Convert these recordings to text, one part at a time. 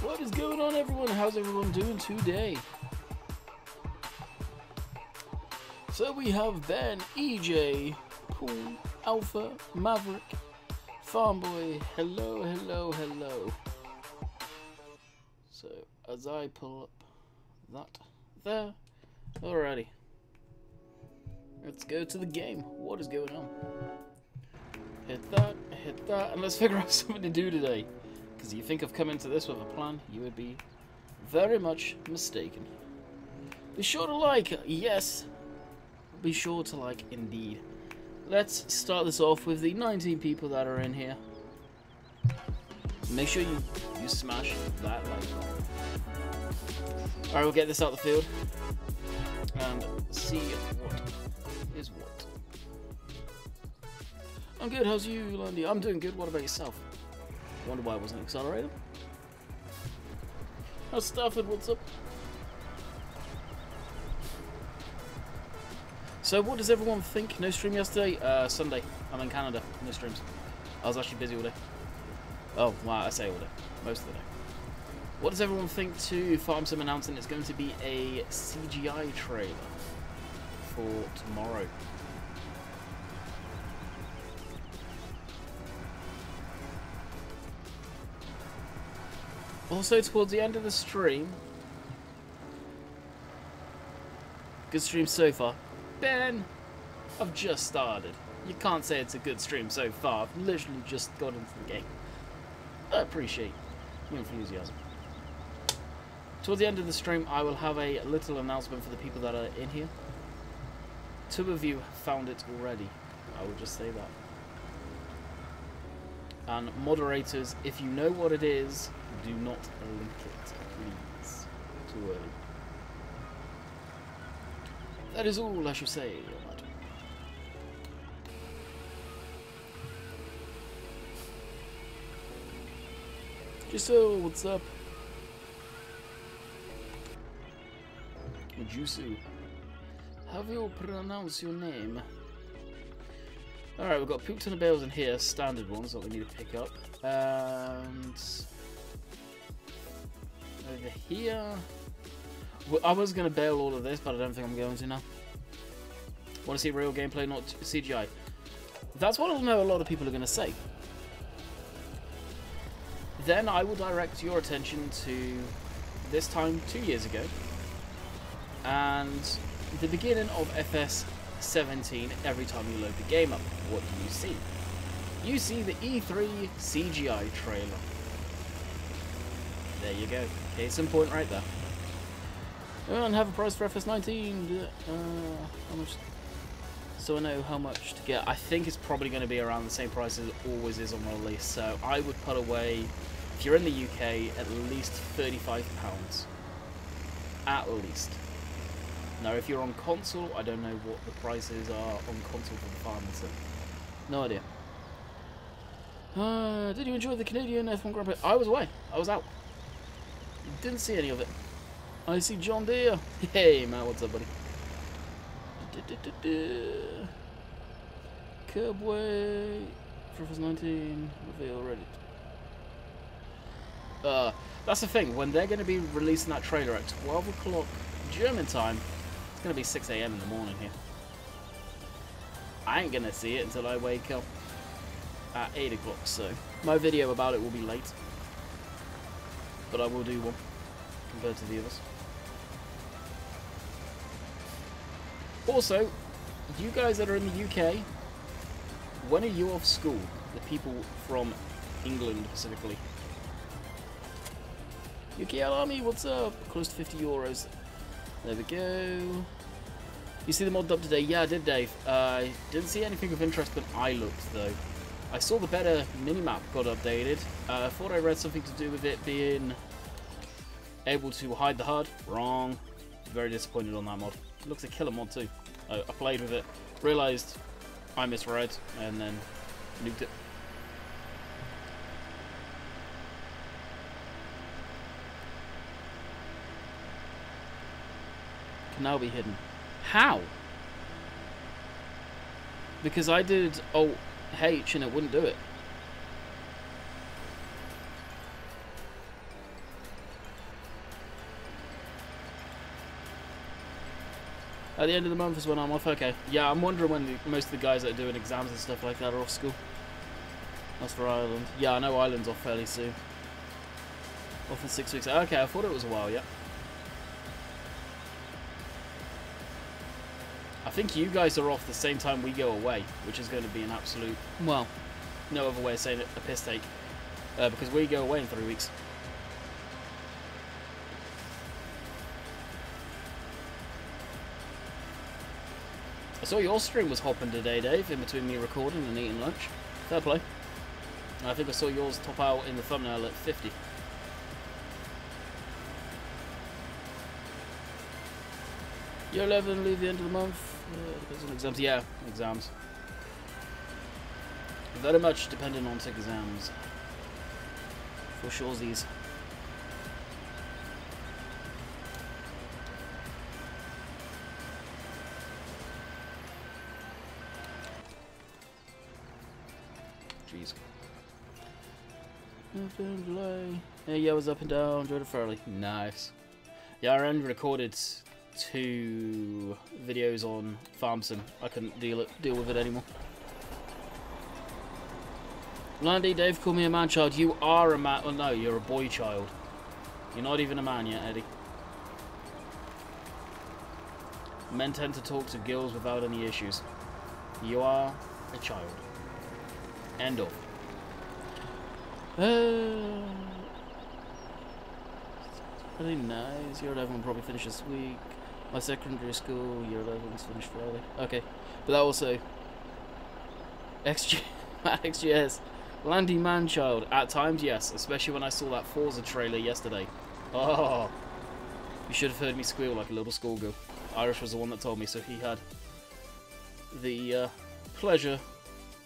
What is going on, everyone? How's everyone doing today? So we have Ben, EJ, Paul, Alpha, Maverick, Farmboy. Hello, hello, hello. So as I pull up that there, alrighty. Let's go to the game. What is going on? Hit that, and let's figure out something to do today. Because you think I've come into this with a plan, you would be very much mistaken. Be sure to like, yes. Be sure to like, indeed. Let's start this off with the 19 people that are in here. Make sure you smash that like button. Alright, we'll get this out of the field. And see what is what. I'm good, how's you, Landy? I'm doing good, what about yourself? Wonder why I wasn't accelerated. How's Stafford? What's up? So, what does everyone think? No stream yesterday? Sunday. I'm in Canada. No streams. I was actually busy all day. Oh, wow, I say all day. Most of the day. What does everyone think to Farm Sim announcing it's going to be a CGI trailer for tomorrow? Also, towards the end of the stream, good stream so far. Ben, I've just started. You can't say it's a good stream so far. I've literally just got into the game. I appreciate your enthusiasm. Towards the end of the stream, I will have a little announcement for the people that are in here. 2 of you found it already. I will just say that. And moderators, if you know what it is, do not link it, please. Too early. That is all I should say on that. Jusu, what's up? Jusu. How do you pronounce your name? Alright, we've got Poop Ton of Bales in here, standard ones that we need to pick up. And over here, well, I was going to bail all of this, but I don't think I'm going to now. Want to see real gameplay, not CGI. That's what I know a lot of people are going to say. Then I will direct your attention to this time 2 years ago, and the beginning of FS17 every time you load the game up. What do you see? You see the E3 CGI trailer. There you go. Case in point right there. And have a price for FS19. How much? So I know how much to get. I think it's probably going to be around the same price as it always is on release. So I would put away, if you're in the UK, at least £35. At least. Now, if you're on console, I don't know what the prices are on console for the farmers. So no idea. Did you enjoy the Canadian F1 Grand Prix? I was away. I was out. Didn't see any of it. I see John Deere. Hey, man, what's up, buddy? Curbway. Preface 19. Reveal ready. That's the thing. When they're going to be releasing that trailer at 12 o'clock German time, it's going to be 6 AM in the morning here. I ain't going to see it until I wake up at 8 o'clock, so my video about it will be late. But I will do one compared to the others. Also, you guys that are in the UK, when are you off school? The people from England specifically. UKL Army, what's up? Close to 50 euros. There we go. You see the mod up today? Yeah, I did, Dave. I didn't see anything of interest when I looked, though. I saw the better minimap got updated. I thought I read something to do with it being able to hide the HUD. Wrong. Very disappointed on that mod. It looks a killer mod too. I played with it, realised I misread, and then nuked it. Can now be hidden. How? Because I did Alt-H and it wouldn't do it. At the end of the month is when I'm off. Okay. Yeah, I'm wondering when most of the guys that are doing exams and stuff like that are off school. That's for Ireland. Yeah, I know Ireland's off fairly soon. Off in 6 weeks. Okay, I thought it was a while, yeah. I think you guys are off the same time we go away, which is going to be an absolute, well, no other way of saying it, a piss take. Because we go away in 3 weeks. I saw your stream was hopping today, Dave, in between me recording and eating lunch. Fair play. I think I saw yours top out in the thumbnail at 50. Year 11, leave the end of the month. Depends on exams. Yeah, exams. Very much dependent on exams. For sure, these. Jeez. Delay. Yeah, I was up and down. Enjoyed it thoroughly. Nice. Yeah, I only recorded 2 videos on Farm Sim. I couldn't deal with it anymore. Landy, Dave called me a man child. You are a man. Oh no, you're a boy child. You're not even a man yet, Eddie. Men tend to talk to girls without any issues. You are a child. End of. Really nice. Year 11 will probably finish this week. My secondary school, year 11's finished Friday. Okay. But that also... XGS. Landy Manchild. At times, yes. Especially when I saw that Forza trailer yesterday. Oh. You should have heard me squeal like a little schoolgirl. Irish was the one that told me, so he had the pleasure,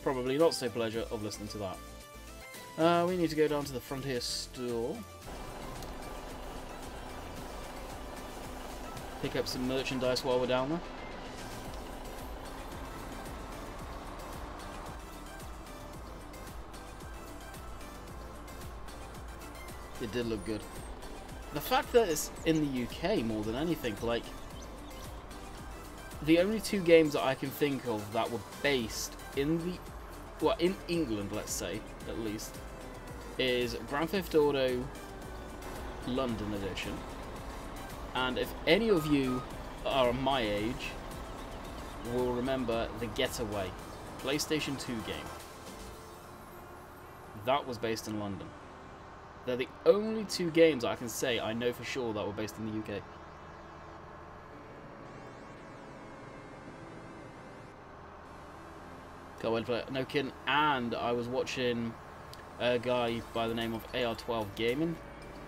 probably not so pleasure, of listening to that. We need to go down to the Frontier store. Pick up some merchandise while we're down there. It did look good. The fact that it's in the UK more than anything, like, the only 2 games that I can think of that were based in the, well, in England, let's say, at least, is Grand Theft Auto London Edition. And if any of you are my age, will remember The Getaway, PlayStation 2 game. That was based in London. They're the only 2 games I can say I know for sure that were based in the UK. Can't wait to play it. No kidding. And I was watching a guy by the name of AR12 Gaming.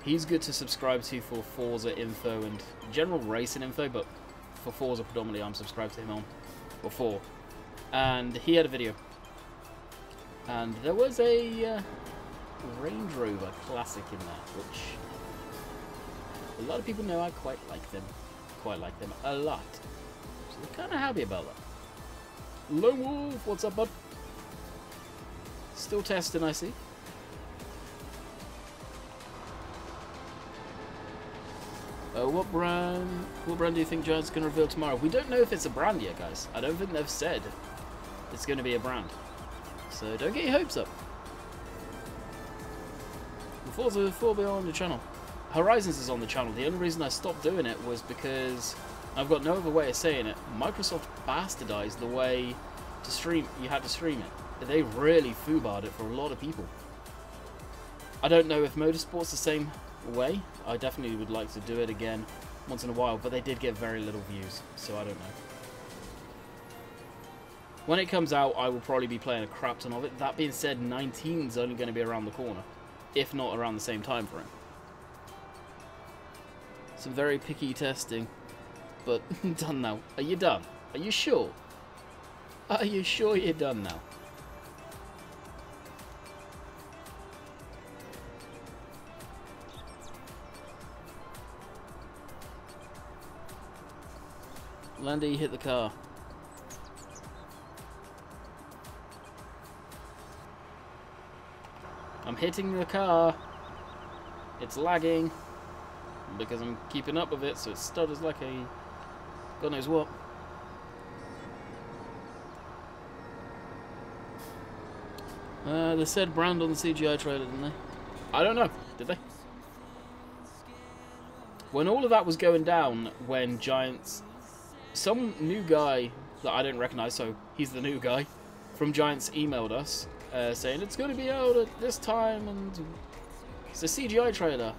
He's good to subscribe to for Forza info and general racing info, but for Forza predominantly I'm subscribed to him on before. And he had a video. And there was a Range Rover Classic in there, which a lot of people know I quite like them. Quite like them a lot. So they're kind of happy about that. Lone Wolf, what's up, bud? Still testing, I see. What brand do you think Giant's going to reveal tomorrow? We don't know if it's a brand yet, guys. I don't think they've said it's going to be a brand. So don't get your hopes up. Forza 4 on the channel. Horizons is on the channel. The only reason I stopped doing it was because, I've got no other way of saying it, Microsoft bastardized the way to stream. You had to stream it. They really foobarred it for a lot of people. I don't know if Motorsport's the same way. I definitely would like to do it again once in a while, but they did get very little views, so I don't know. When it comes out, I will probably be playing a crap ton of it. That being said, 19's only going to be around the corner, if not around the same time frame. Some very picky testing, but done now. Are you done? Are you sure? Are you sure you're done now? Landy, hit the car. I'm hitting the car. It's lagging because I'm keeping up with it, so it stutters like a God knows what. They said brand on the CGI trailer, didn't they? I don't know. Did they? When all of that was going down, when Giants... Some new guy that I didn't recognise, so he's the new guy, from Giants emailed us, saying it's going to be out at this time, and it's a CGI trailer.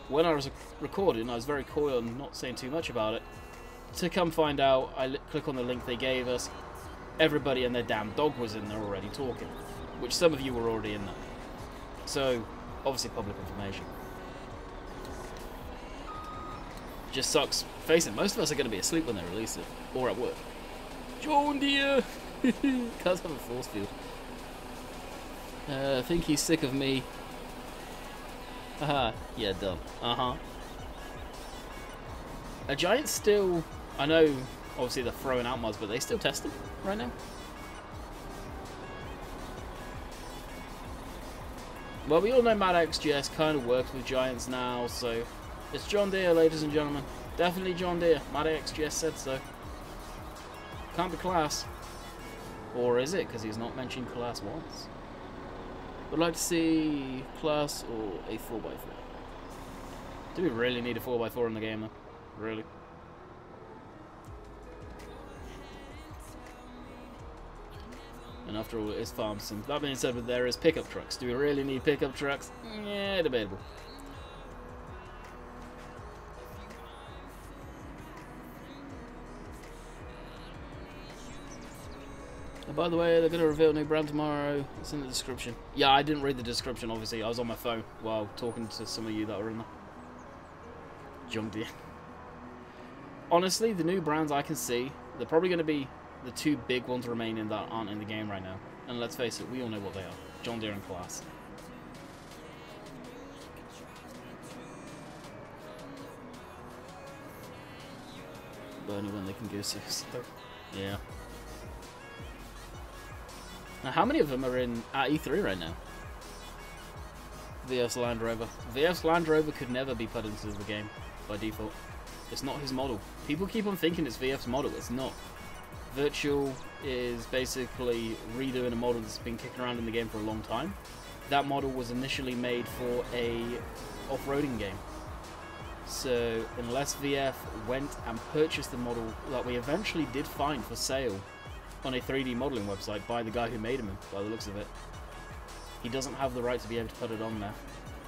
When I was recording, I was very coy and not saying too much about it. To come find out, I click on the link they gave us. Everybody and their damn dog was in there already talking, which some of you were already in there. So, obviously public information. Just sucks. Face it, most of us are going to be asleep when they release it, or at work. John Deere! Cars have a force field. I think he's sick of me. Haha, yeah, done. Are Giants still... I know, obviously they're throwing out mods, but they still test them right now? Well, we all know Mad XGS kind of works with Giants now, so... It's John Deere, ladies and gentlemen. Definitely John Deere. Mad XGS said so. Can't be Class. Or is it? Because he's not mentioned Class once. Would like to see Class or a 4x4. Do we really need a 4x4 in the game, though? Really? And after all, it is farm sim. That being said, there is pickup trucks. Do we really need pickup trucks? Yeah, debatable. By the way, they're going to reveal a new brand tomorrow. It's in the description. Yeah, I didn't read the description, obviously. I was on my phone while talking to some of you that were in there. Junk Deere. Honestly, the new brands I can see, they're probably going to be the two big ones remaining that aren't in the game right now. And let's face it, we all know what they are. John Deere and Class. But only when they can go serious. Yeah. Now, how many of them are in at E3 right now? VF's Land Rover. VF's Land Rover could never be put into the game by default. It's not his model. People keep on thinking it's VF's model. It's not. Virtual is basically redoing a model that's been kicking around in the game for a long time. That model was initially made for a off-roading game. So unless VF went and purchased the model that we eventually did find for sale on a 3D modeling website by the guy who made him, by the looks of it, he doesn't have the right to be able to put it on there,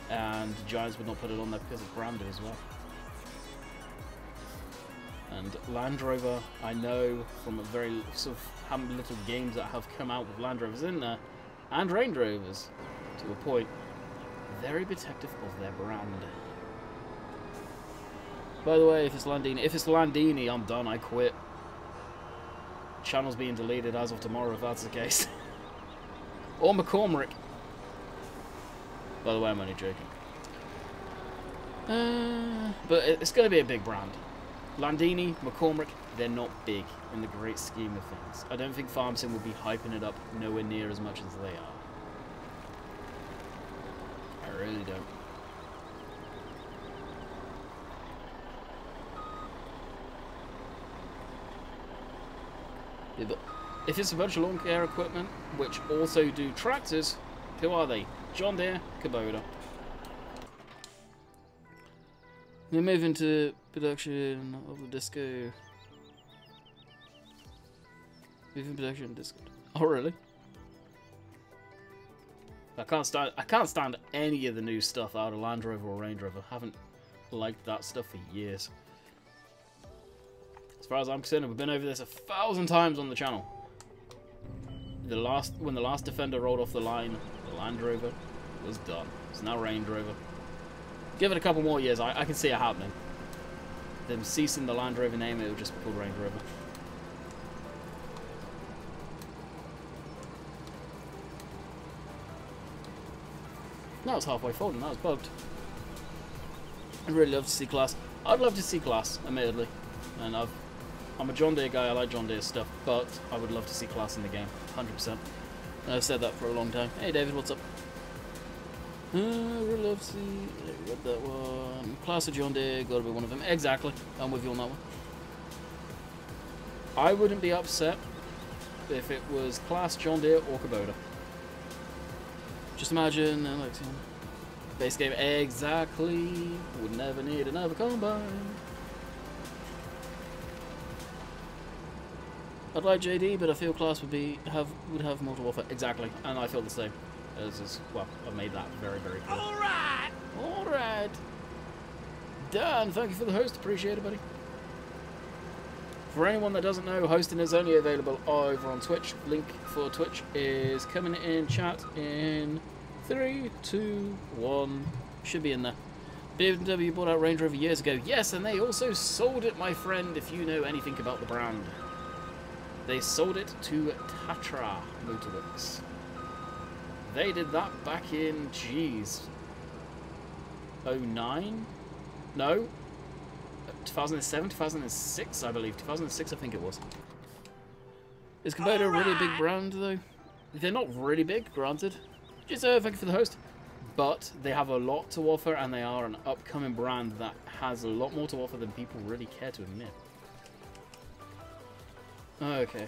and Giants would not put it on there because it's branded as well. And Land Rover, I know from a very sort of how many little games that have come out with Land Rovers in there, and Range Rovers, to a point, very protective of their brand. By the way, if it's Landini, I'm done, I quit. Channel's being deleted as of tomorrow if that's the case. Or McCormick. By the way, I'm only joking. But it's going to be a big brand. Landini, McCormick, they're not big in the great scheme of things. I don't think FarmSim will be hyping it up nowhere near as much as they are. I really don't. If it's a virtual lawn care equipment, which also do tractors, who are they? John Deere, Kubota. They're moving to production of the disco. Moving production disco. Oh really? I can't stand any of the new stuff out of Land Rover or Range Rover. I haven't liked that stuff for years. As far as I'm concerned, we've been over this 1,000 times on the channel. When the last Defender rolled off the line, the Land Rover was done. It's now Range Rover. Give it a couple more years, I can see it happening. Them ceasing the Land Rover name, it will just be called Range Rover. Now it's halfway full and that was bugged. I'd really love to see Class. I'd love to see Class, admittedly. And I'm a John Deere guy, I like John Deere stuff, but I would love to see Class in the game, 100%. And I've said that for a long time. Hey David, what's up? I would love to see... Read that one. Class of John Deere, gotta be one of them. Exactly, I'm with you on that one. I wouldn't be upset if it was Class, John Deere, or Kubota. Just imagine, like, base game, exactly. Would never need another combine. I'd like JD, but I feel class would have more to offer. Exactly, and I feel the same. Well, I've made that very, very clear. All right. Dan, thank you for the host. Appreciate it, buddy. For anyone that doesn't know, hosting is only available over on Twitch. Link for Twitch is coming in chat in 3, 2, 1. Should be in there. BMW bought out Range Rover years ago. Yes, and they also sold it, my friend, if you know anything about the brand. They sold it to Tatra Motorworks. They did that back in, jeez, 09? No, 2007, 2006, I believe. 2006, I think it was. Is Kubota a really big brand, though? They're not really big, granted. Just thank you for the host. But they have a lot to offer, and they are an upcoming brand that has a lot more to offer than people really care to admit. Okay.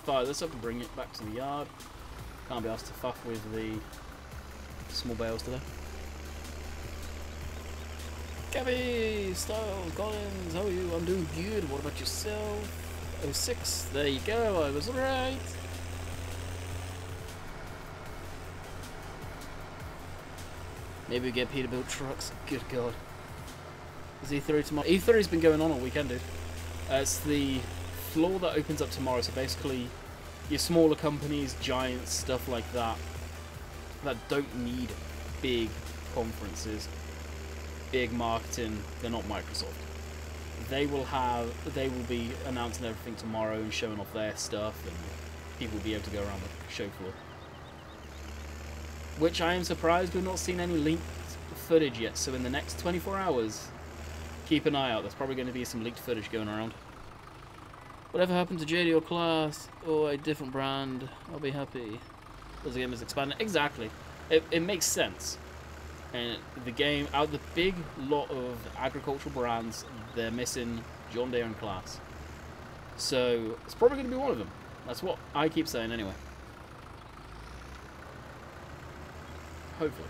Fire this up and bring it back to the yard. Can't be asked to fuck with the small bales today. Gabby, Styles, Collins, how are you? I'm doing good. What about yourself? 06, there you go, I was right. Maybe we get Peterbilt trucks. Good God. Is E3 tomorrow? E3's been going on all weekend, dude. It's the floor that opens up tomorrow, so basically your smaller companies, giants, stuff like that, that don't need big conferences, big marketing. They're not Microsoft. They will be announcing everything tomorrow and showing off their stuff, and people will be able to go around the show floor. Which I am surprised we've not seen any leaked footage yet, so in the next 24 hours, keep an eye out. There's probably going to be some leaked footage going around. Whatever happened to JD or Class or a different brand, I'll be happy. As the game is expanding. Exactly. It makes sense. And the game, out of the big lot of agricultural brands, they're missing John Deere and Class. So it's probably going to be one of them. That's what I keep saying anyway. Hopefully.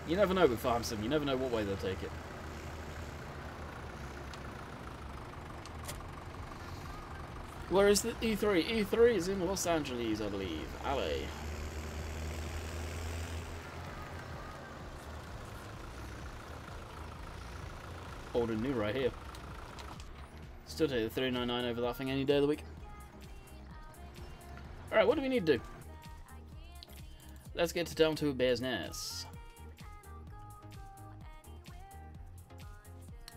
You never know with Farm Sim. You never know what way they'll take it. Where is the E3? E3 is in Los Angeles, I believe. LA. Old and new right here. Still take the $3.99 over that thing any day of the week. Alright, what do we need to do? Let's get down to business.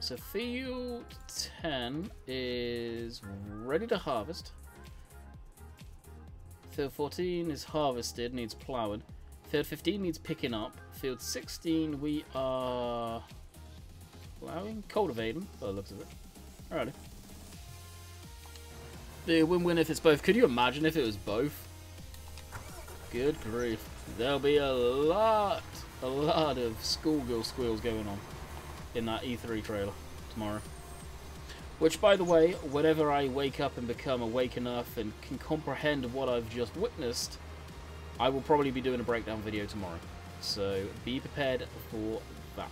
So field 10 is ready to harvest. Field 14 is harvested, needs plowing. Field 15 needs picking up. Field 16 we are plowing, cultivating, by the looks of it. Alrighty. The win-win if it's both. Could you imagine if it was both? Good grief. There'll be a lot of schoolgirl squeals going on in that E3 trailer tomorrow. Which, by the way, whenever I wake up and become awake enough and can comprehend what I've just witnessed, I will probably be doing a breakdown video tomorrow. So be prepared for that.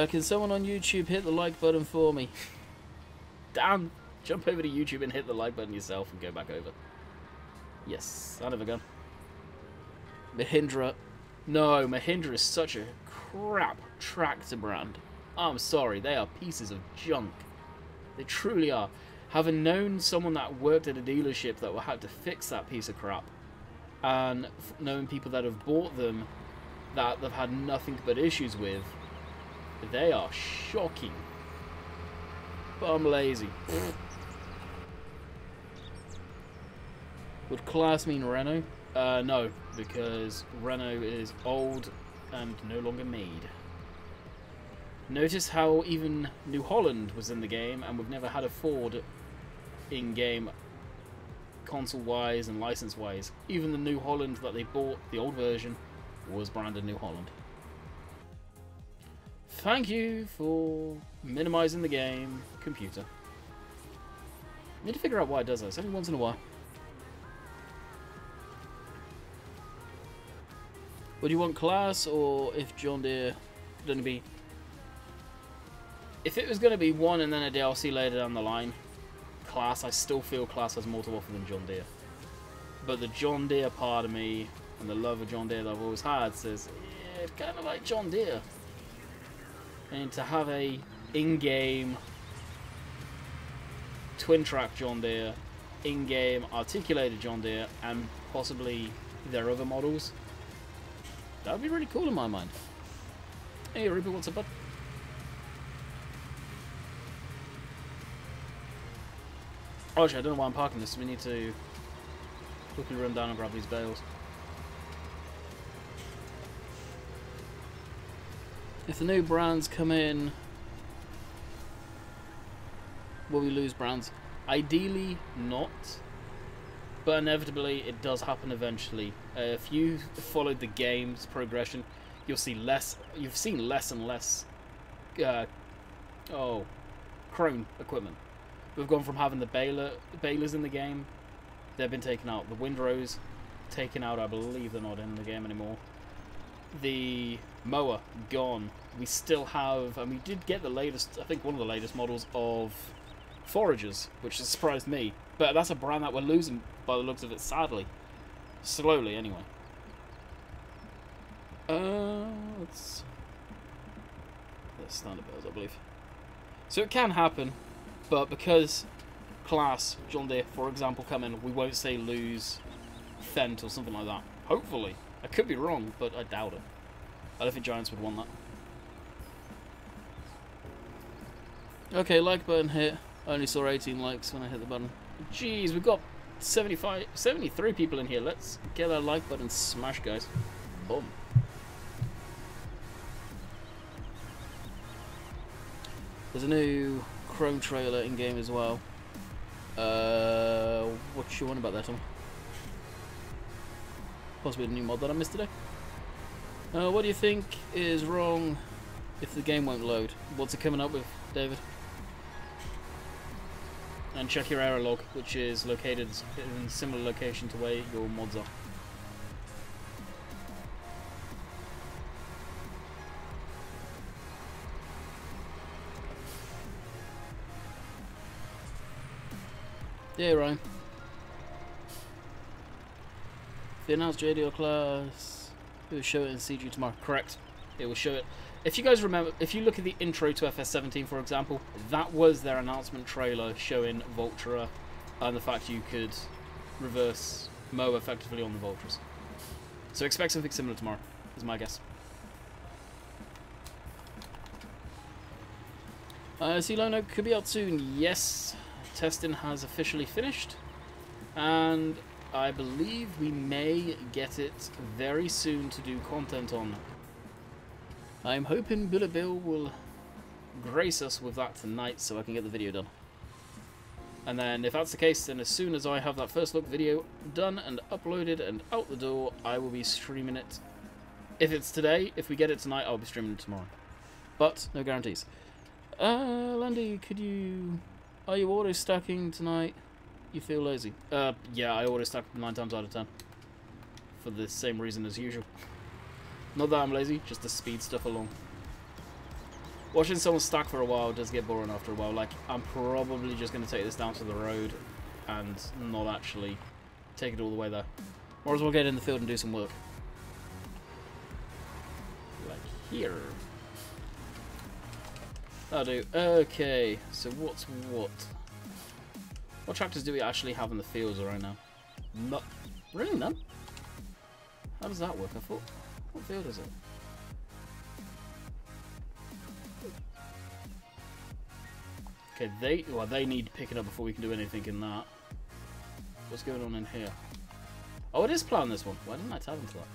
Can someone on YouTube hit the like button for me? Damn! Jump over to YouTube and hit the like button yourself and go back over. Yes, son of a gun. Mahindra. No, Mahindra is such a crap tractor brand. I'm sorry, they are pieces of junk. They truly are. Having known someone that worked at a dealership that had to fix that piece of crap, and knowing people that have bought them that they've had nothing but issues with, they are shocking. But I'm lazy. Would Class mean Renault? No, because Renault is old and no longer made. Notice how even New Holland was in the game, and we've never had a Ford in-game console-wise and license-wise. Even the New Holland that they bought, the old version, was branded New Holland. Thank you for minimizing the game, computer. I need to figure out why it does this every once in a while. Would you want class, or if John Deere could only be... If it was going to be one and then a DLC later down the line, class, I still feel class has more to offer than John Deere. But the John Deere part of me, and the love of John Deere that I've always had, says, yeah, it's kind of like John Deere. And to have a in-game twin-track John Deere, in-game articulated John Deere, and possibly their other models, that would be really cool in my mind. Hey, Ruby, what's up, bud? Oh, actually, I don't know why I'm parking this. We need to quickly run down and grab these bales. If the new brands come in, will we lose brands? Ideally, not. But inevitably, it does happen eventually. If you followed the game's progression, you'll see less. You've seen less and less. Chrome equipment. We've gone from having the balers in the game. They've been taken out. The windrows taken out. I believe they're not in the game anymore. The mower gone. We still have, and we did get the latest. I think one of the latest models of foragers, which has surprised me. But that's a brand that we're losing by the looks of it, sadly. Slowly, anyway. Let's standard bells, I believe. So it can happen, but because class, John Deere, for example, come in, we won't say lose Fent or something like that. Hopefully. I could be wrong, but I doubt it. I don't think Giants would want that. Okay, like button hit. I only saw 18 likes when I hit the button. Jeez, we've got 73 people in here. Let's get that like button smashed, guys. Boom. There's a new Chrome trailer in game as well. What you want about that, Tom? Possibly a new mod that I missed today. What do you think is wrong if the game won't load? What's it coming up with, David? And check your error log, which is located in a similar location to where your mods are. Yeah, Ryan. The announced JDL class, it will show it in CG tomorrow. Correct. It will show it. If you guys remember, if you look at the intro to FS17, for example, that was their announcement trailer showing Vultura and the fact you could reverse mow effectively on the Vultures. So expect something similar tomorrow, is my guess. C-Lono could be out soon. Yes, testing has officially finished, and I believe we may get it very soon to do content on. I'm hoping Bullet Bill will grace us with that tonight so I can get the video done. And then if that's the case, then as soon as I have that first look video done and uploaded and out the door, I will be streaming it. If it's today, if we get it tonight, I'll be streaming it tomorrow. But no guarantees. Landy, are you auto stacking tonight? You feel lazy? Yeah, I auto stack 9 times out of 10. For the same reason as usual. Not that I'm lazy, just to speed stuff along. Watching someone stack for a while does get boring after a while. Like, I'm probably just going to take this down to the road and not actually take it all the way there. Or as well get in the field and do some work. Like here. That'll do. Okay, so what's what? What tractors do we actually have in the fields right now? Not really, none. How does that work? I thought. What field is it? Okay, they need picking up before we can do anything in that. What's going on in here? Oh, it is planned, this one. Why didn't I tap into that?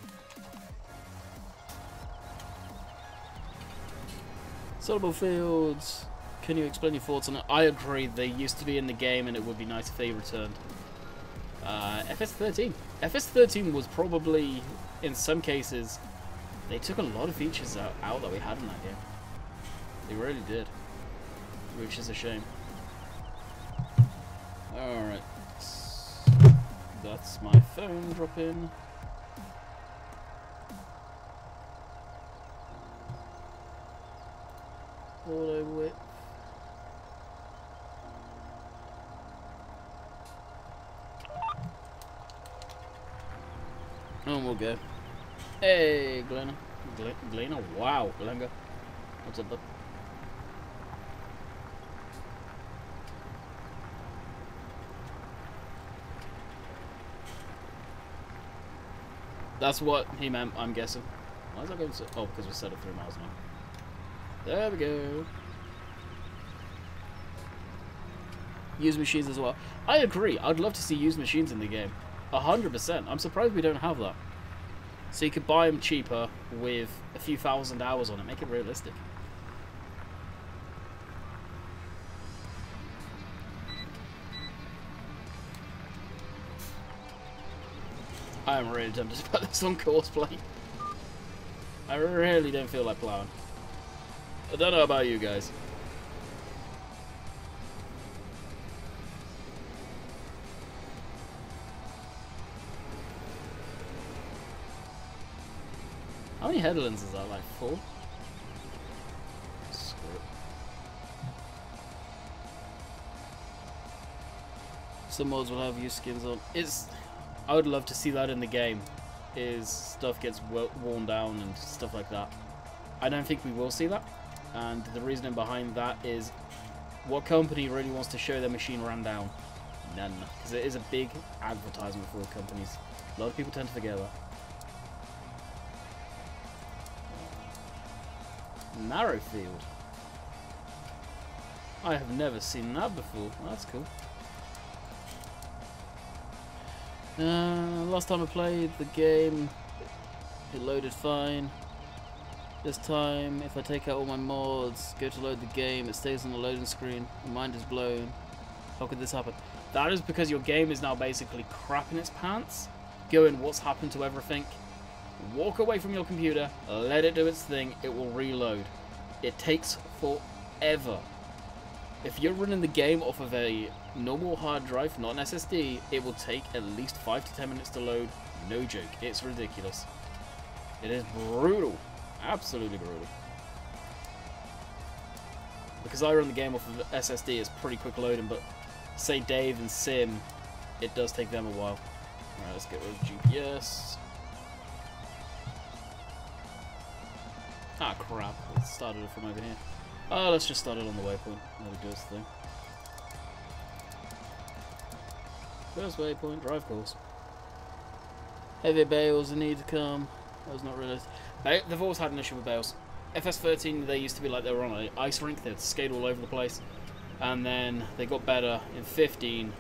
Soluble fields. Can you explain your thoughts on it? I agree. They used to be in the game, and it would be nice if they returned. FS13. FS13 was probably, in some cases, they took a lot of features out that we had in that game. They really did. Which is a shame. Alright. That's my phone drop in. Auto whip. And we'll go. Hey, Glenna. Glenna? Wow, Glenga. What's up, bud? That's what he meant, I'm guessing. Why is that going so... Oh, because we set it 3 miles an hour. There we go. Used machines as well. I agree. I'd love to see used machines in the game. 100%. I'm surprised we don't have that. So you could buy them cheaper with a few thousand hours on it. Make it realistic. I am really tempted to put this on cosplay. I really don't feel like plowing. I don't know about you guys. How many headlands is that? Like 4? Screw it. Some mods will have used skins on. I would love to see that in the game. Is stuff gets worn down and stuff like that. I don't think we will see that. And the reasoning behind that is, what company really wants to show their machine ran down? None. Because it is a big advertisement for companies. A lot of people tend to forget that. Narrow field. I have never seen that before. That's cool. Last time I played the game, it loaded fine. This time, if I take out all my mods, go to load the game, it stays on the loading screen. My mind is blown. How could this happen? That is because your game is now basically crapping its pants, going, what's happened to everything? Walk away from your computer, let it do its thing, it will reload. It takes forever. If you're running the game off of a normal hard drive, not an SSD, it will take at least 5 to 10 minutes to load. No joke. It's ridiculous. It is brutal. Absolutely brutal. Because I run the game off of SSD, it's pretty quick loading, but say Dave and Sim, it does take them a while. Alright, let's get rid of GPS. Ah, crap. Let's start it from over here. Oh, let's just start it on the waypoint. Let it do its thing. First waypoint, drive course. Heavy bales need to come. That was not realised. They've always had an issue with bales. FS13, they used to be like they were on an ice rink. They'd skate all over the place. And then they got better in 15.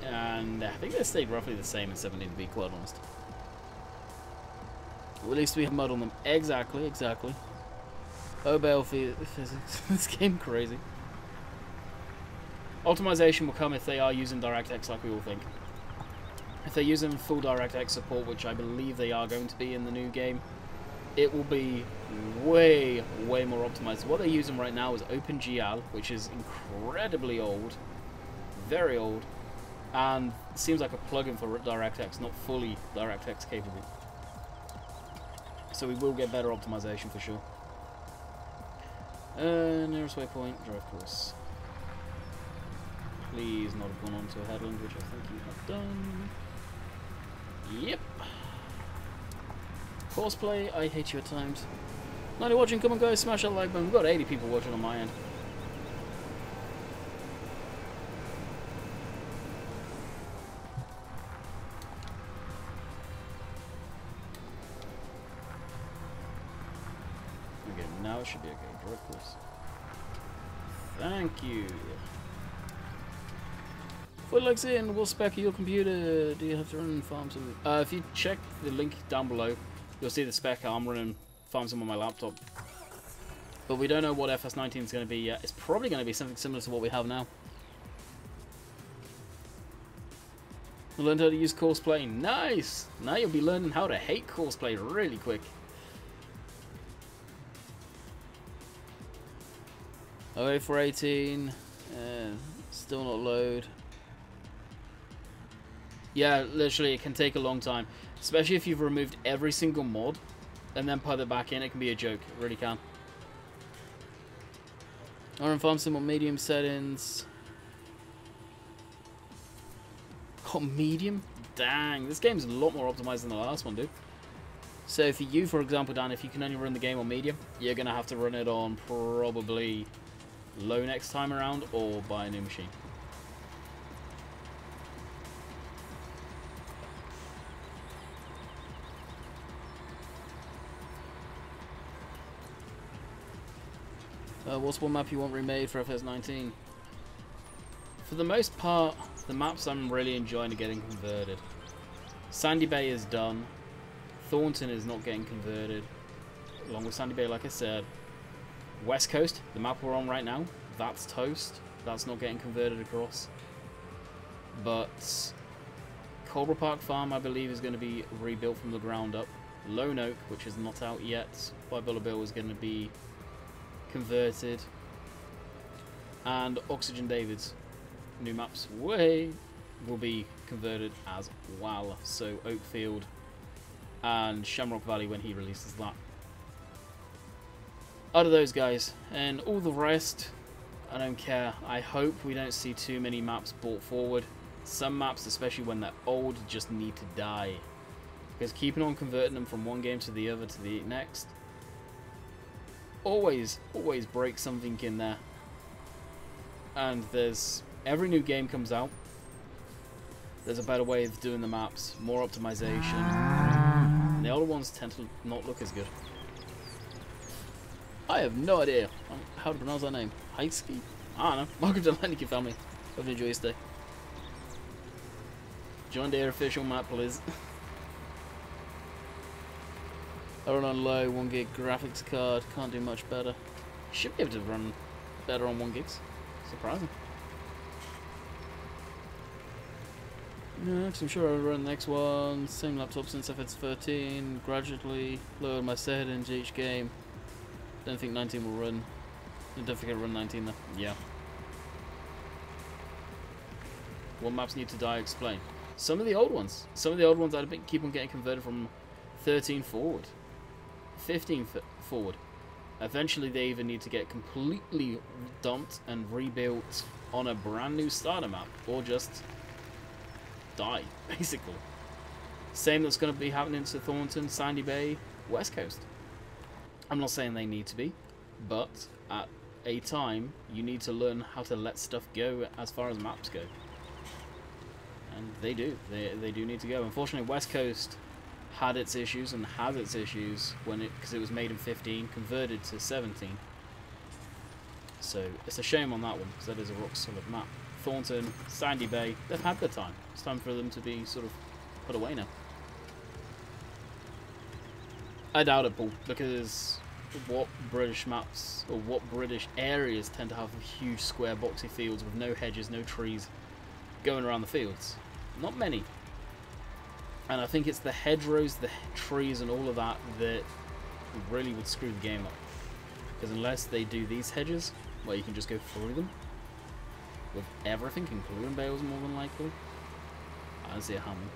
And I think they stayed roughly the same in 17, to be quite honest. Well, at least we have mud on them. Exactly, exactly. Oh, bale physics. This game crazy. Optimization will come if they are using DirectX like we all think. If they're using full DirectX support, which I believe they are going to be in the new game, it will be way, way more optimized. What they're using right now is OpenGL, which is incredibly old. Very old. And it seems like a plugin for DirectX, not fully DirectX capable. So we will get better optimization for sure. Nearest waypoint, drive course. Please not have gone on to a headland, which I think you have done. Yep. Cosplay, I hate you at times. Not watching, come on guys, smash that like button. We've got 80 people watching on my end. Okay, now it should be okay. Drive course. Thank you. Footlegs in, we'll spec your computer. Do you have to run farm sim? If you check the link down below, you'll see the spec. I'm running farm sim on my laptop. But we don't know what FS19 is going to be yet. It's probably going to be something similar to what we have now. You learned how to use courseplay. Nice! Now you'll be learning how to hate courseplay really quick. Oh, for 18. Still not load. Yeah, literally, it can take a long time. Especially if you've removed every single mod and then put it back in, it can be a joke. It really can. Iron Farm Sim on medium settings. Oh, medium? Dang, this game's a lot more optimized than the last one, dude. So for you, for example, Dan, if you can only run the game on medium, you're going to have to run it on probably low next time around or buy a new machine. What's one map you want remade for FS19? For the most part, the maps I'm really enjoying are getting converted. Sandy Bay is done. Thornton is not getting converted. Along with Sandy Bay, like I said. West Coast, the map we're on right now, that's toast. That's not getting converted across. But Cobra Park Farm, I believe, is going to be rebuilt from the ground up. Lone Oak, which is not out yet by Bullet Bill, is going to be converted. And Oxygen Davids, new maps will be converted as well. So Oakfield and Shamrock Valley when he releases that. Out of those guys, and all the rest, I don't care. I hope we don't see too many maps brought forward. Some maps, especially when they're old, just need to die. Because keeping on converting them from one game to the other to the next always breaks something in there. And there's every new game comes out, there's a better way of doing the maps, more optimization. And the older ones tend to not look as good. I have no idea how to pronounce that name. Heisky? I don't know. Welcome to the Landykid family. Hope you enjoy your stay. John Deere official map, please. I run on low, 1 gig graphics card. Can't do much better. Should be able to run better on 1 gigs. Surprising. Next, I'm sure I'll run the next one. Same laptop since FS13. Gradually lowered my settings each game. Don't think 19 will run. I don't think I'll run 19 though. Yeah. What maps need to die? Explain. Some of the old ones. Some of the old ones that keep on getting converted from 13 forward. 15 forward. Eventually they either need to get completely dumped and rebuilt on a brand new starter map, or just die, basically. Same that's going to be happening to Thornton, Sandy Bay, West Coast. I'm not saying they need to be, but at a time you need to learn how to let stuff go as far as maps go. And they do. They do need to go. Unfortunately, West Coast had its issues and has its issues because it was made in 15, converted to 17. So it's a shame on that one, because that is a rock solid map. Thornton, Sandy Bay, they've had their time. It's time for them to be sort of put away now. I doubt it, Paul, because what British maps or what British areas tend to have huge square boxy fields with no hedges, no trees going around the fields. Not many. And I think it's the hedgerows, the trees and all of that that really would screw the game up. Because unless they do these hedges, where you can just go through them with everything, including bales more than likely, I don't see it happening.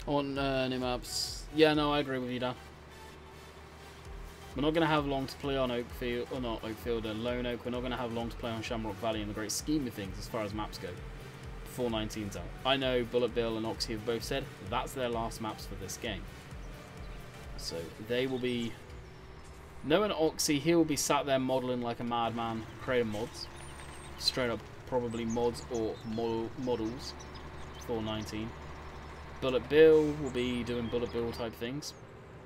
On new maps. Yeah, no, I agree with you, Dan. We're not going to have long to play on Oakfield, or not Oakfield, Lone Oak. We're not going to have long to play on Shamrock Valley in the great scheme of things as far as maps go. Before 19's out. I know Bullet Bill and Oxy have both said that's their last maps for this game. So they will be... Knowing Oxy, he will be sat there modelling like a madman, creating mods. Straight up, probably mods or models for 19. Bullet Bill will be doing Bullet Bill type things.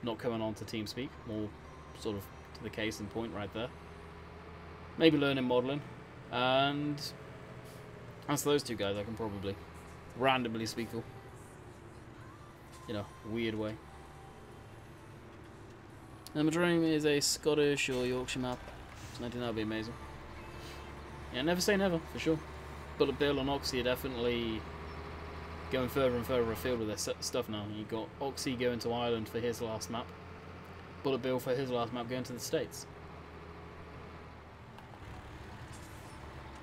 Not coming on to TeamSpeak, more sort of to the case in point right there. Maybe learning modelling. And that's those two guys I can probably randomly speak for. In a weird way. And my dream is a Scottish or Yorkshire map. I think that would be amazing. Yeah, never say never, for sure. Bullet Bill and Oxy are definitely going further and further afield with their stuff now. You've got Oxy going to Ireland for his last map. Bullet Bill for his last map going to the States.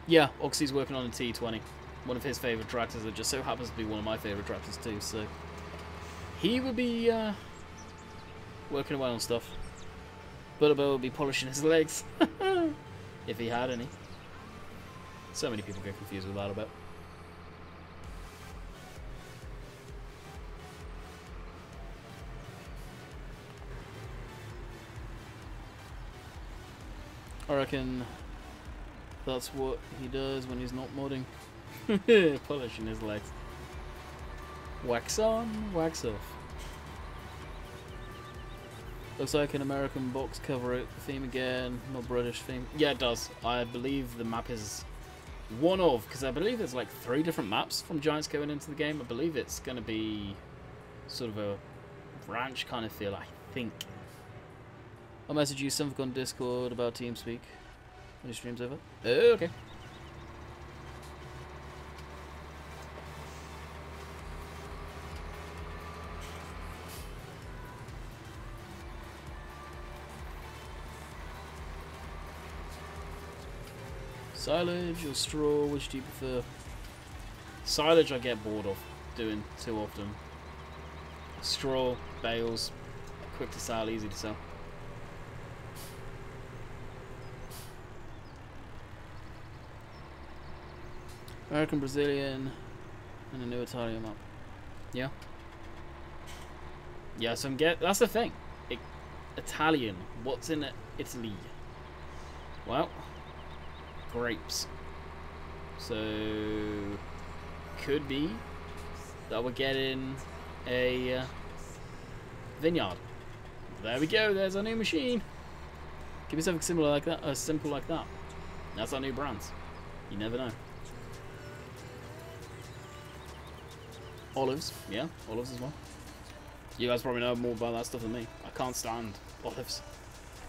Yeah, Oxy's working on a T20. one of his favourite tractors that just so happens to be one of my favourite tractors too, so he would be working away on stuff. Butterbell would be polishing his legs, if he had any. So many people get confused with that about. I reckon that's what he does when he's not modding. Polishing his legs. Wax on, wax off. Looks like an American box cover theme again, not British theme. Yeah, it does. I believe the map is one of, because I believe there's like 3 different maps from Giants going into the game. I believe it's going to be sort of a ranch kind of feel, I think. I'll message you something on Discord about TeamSpeak when your stream's over. Oh, okay. Silage or straw, which do you prefer? Silage I get bored of doing too often. Straw, bales, quick to sell, easy to sell. American, Brazilian, and a new Italian map. Yeah. Yeah, so that's the thing. Italian. What's in Italy? Well, grapes. So could be that we're getting a vineyard. There we go. There's our new machine. Give me something similar like that, simple like that. That's our new brands. You never know. Olives, yeah, olives as well. You guys probably know more about that stuff than me. I can't stand olives.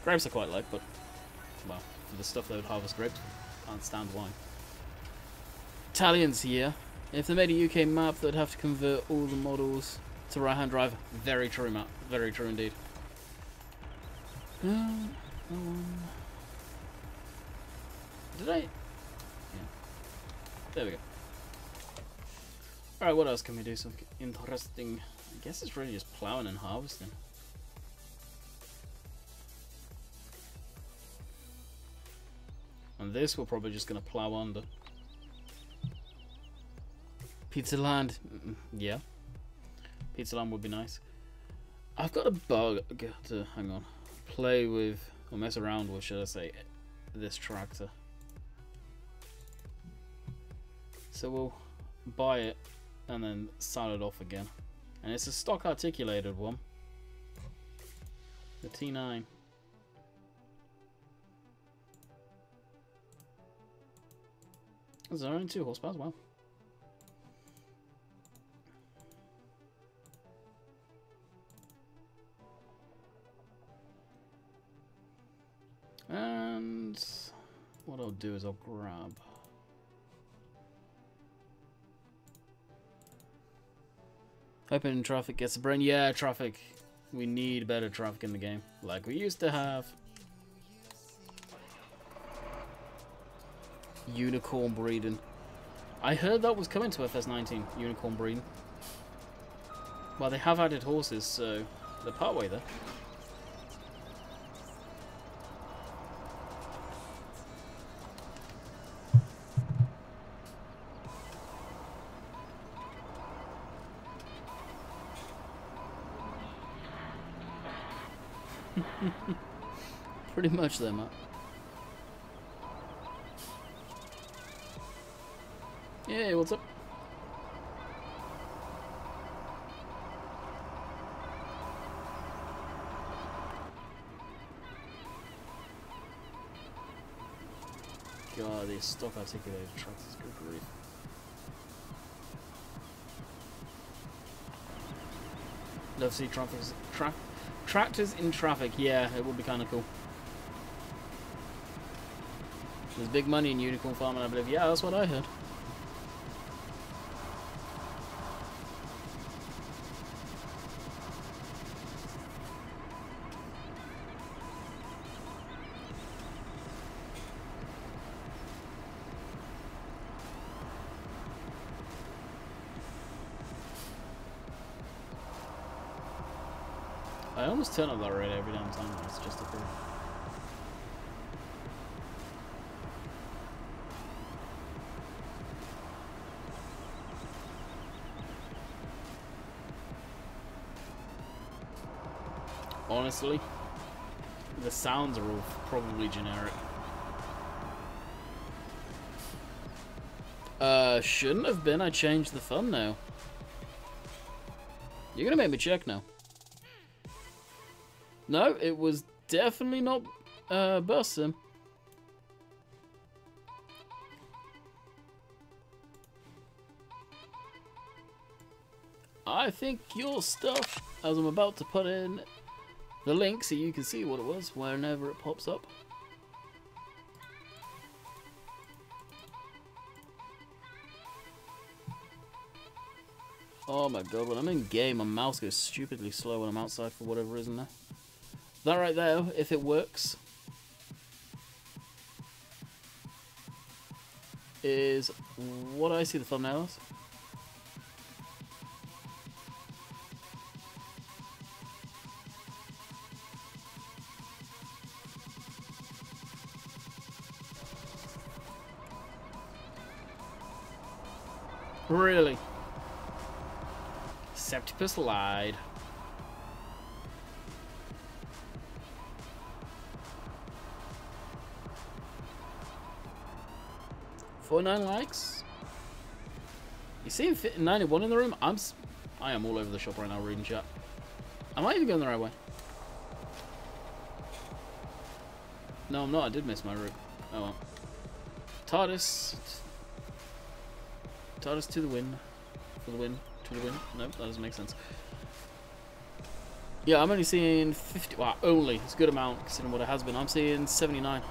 Grapes I quite like, but well, for the stuff that would harvest grapes, can't stand wine. Italians here. If they made a UK map, they'd have to convert all the models to right-hand drive. Very true, Matt. Very true indeed. Did I? Yeah. There we go. Alright, what else can we do? Something interesting. I guess it's really just plowing and harvesting. And this we're probably just going to plow under. Pizza Land. Yeah. Pizza Land would be nice. I've got a bug to, hang on, play with, or mess around with, should I say, this tractor. So we'll buy it and then sell it off again. And it's a stock articulated one. The T9. Is there only 2 horsepower? Wow. And what I'll do is I'll grab hoping traffic gets a brain. Yeah, traffic. We need better traffic in the game, like we used to have. Unicorn breeding. I heard that was coming to FS19. Unicorn breeding. Well, they have added horses, so they're partway there. Pretty much there, Matt. Yeah, what's up? God, these stock articulated trucks is good grief. Love to see tractors in traffic. Yeah, it would be kind of cool. There's big money in unicorn farming, I believe. Yeah, that's what I heard. I almost turn up that rate every damn time. It's just a proof. Honestly, the sounds are all probably generic. Shouldn't have been. I changed the thumbnail. You're gonna make me check now. No, it was definitely not Bus Sim. I think your stuff, as I'm about to put in the link so you can see what it was whenever it pops up. Oh my god, when I'm in game, my mouse goes stupidly slow when I'm outside for whatever reason there. That right there, if it works, is what I see the thumbnail as. Really? Septipus lied. $49 likes. You see 91 in the room? I am all over the shop right now reading chat. Am I even going the right way? No, I'm not. I did miss my route. Oh well. TARDIS to the win. For the win. To the win. Nope, that doesn't make sense. Yeah, I'm only seeing 50. Wow, only. It's a good amount considering what it has been. I'm seeing 79.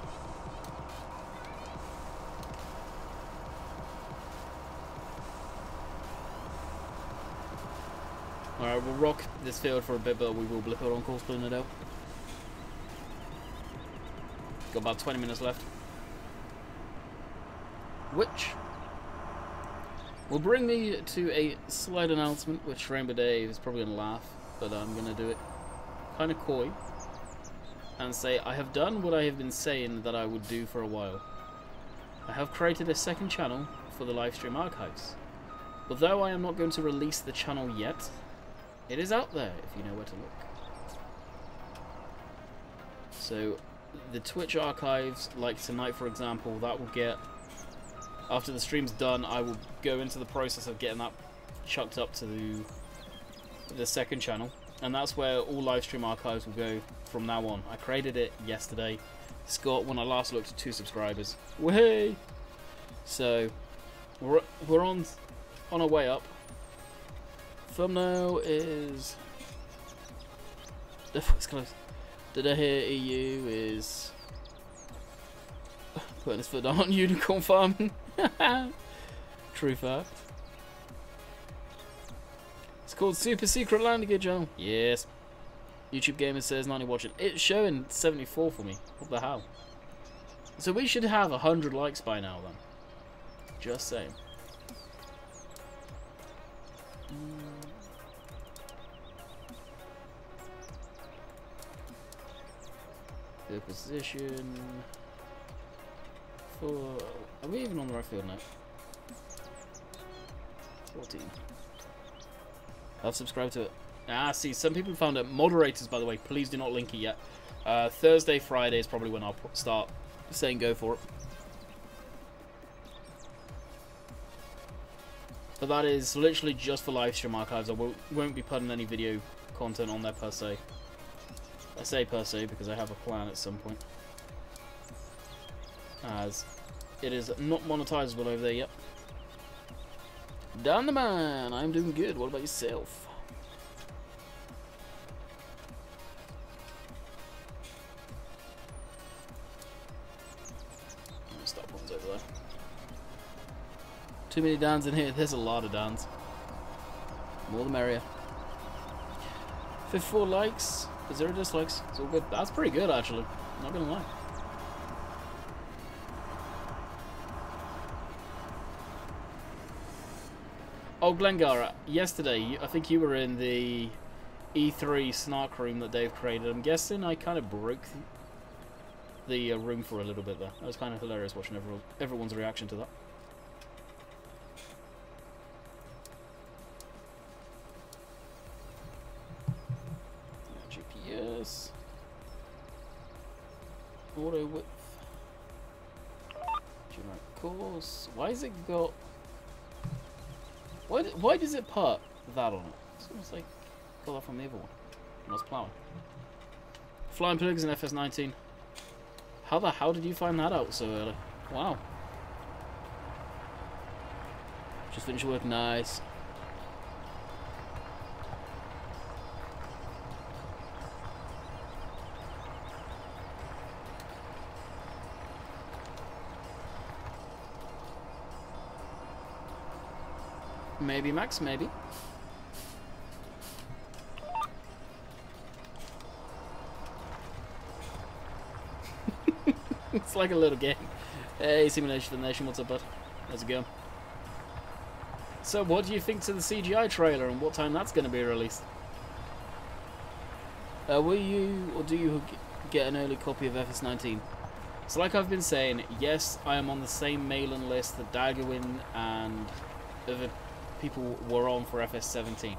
Alright, we'll rock this field for a bit, but we will blip it on course, pulling it out. Got about 20 minutes left. Which will bring me to a slight announcement, which Rainbow Dave is probably going to laugh, but I'm going to do it kind of coy and say I have done what I have been saying that I would do for a while. I have created a second channel for the livestream archives. Although I am not going to release the channel yet, it is out there if you know where to look. So the Twitch archives, like tonight for example, that will get, after the stream's done, I will go into the process of getting that chucked up to the second channel, and that's where all live stream archives will go from now on. I created it yesterday. It's got, when I last looked, 2 subscribers. Way! So we're on our way up. Thumbnail is it's close. Did I hear EU is putting his foot down on unicorn farming? True fact. It's called Super Secret Landykid channel. Yes. YouTube Gamer says 90 watching. It's showing 74 for me. What the hell? So we should have 100 likes by now then. Just saying. Good position. Are we even on the right field now? 14. I've subscribed to it. Ah, see, some people found it. Moderators, by the way, please do not link it yet. Thursday, Friday is probably when I'll start saying go for it. But that is literally just for live stream archives. I won't be putting any video content on there per se. I say per se because I have a plan at some point. As it is not monetizable over there yet. Down the man, I'm doing good. What about yourself? Stop ones over there. Too many Dans in here. There's a lot of Dans. More the merrier. 54 likes. 0 dislikes. It's all good. That's pretty good, actually. Not gonna lie. Oh, Glengara, yesterday, I think you were in the E3 snark room that Dave created. I'm guessing I kind of broke the room for a little bit there. That was kind of hilarious watching everyone's reaction to that. GPS. Auto width. Generic course. Why has it got... Why does it put that on it? It's almost like got that from the other one. When I was plowing. Flying pigs in FS19. How the hell did you find that out so early? Wow. Just finished work. Nice. Maybe, Max, maybe. It's like a little game. Hey, Simulation for the Nation, what's up, bud? How's it going? So, what do you think to the CGI trailer and what time that's going to be released? Will you, or do you get an early copy of FS19? So, like I've been saying, yes, I am on the same mailing list that Daggerwin and other people were on for FS17.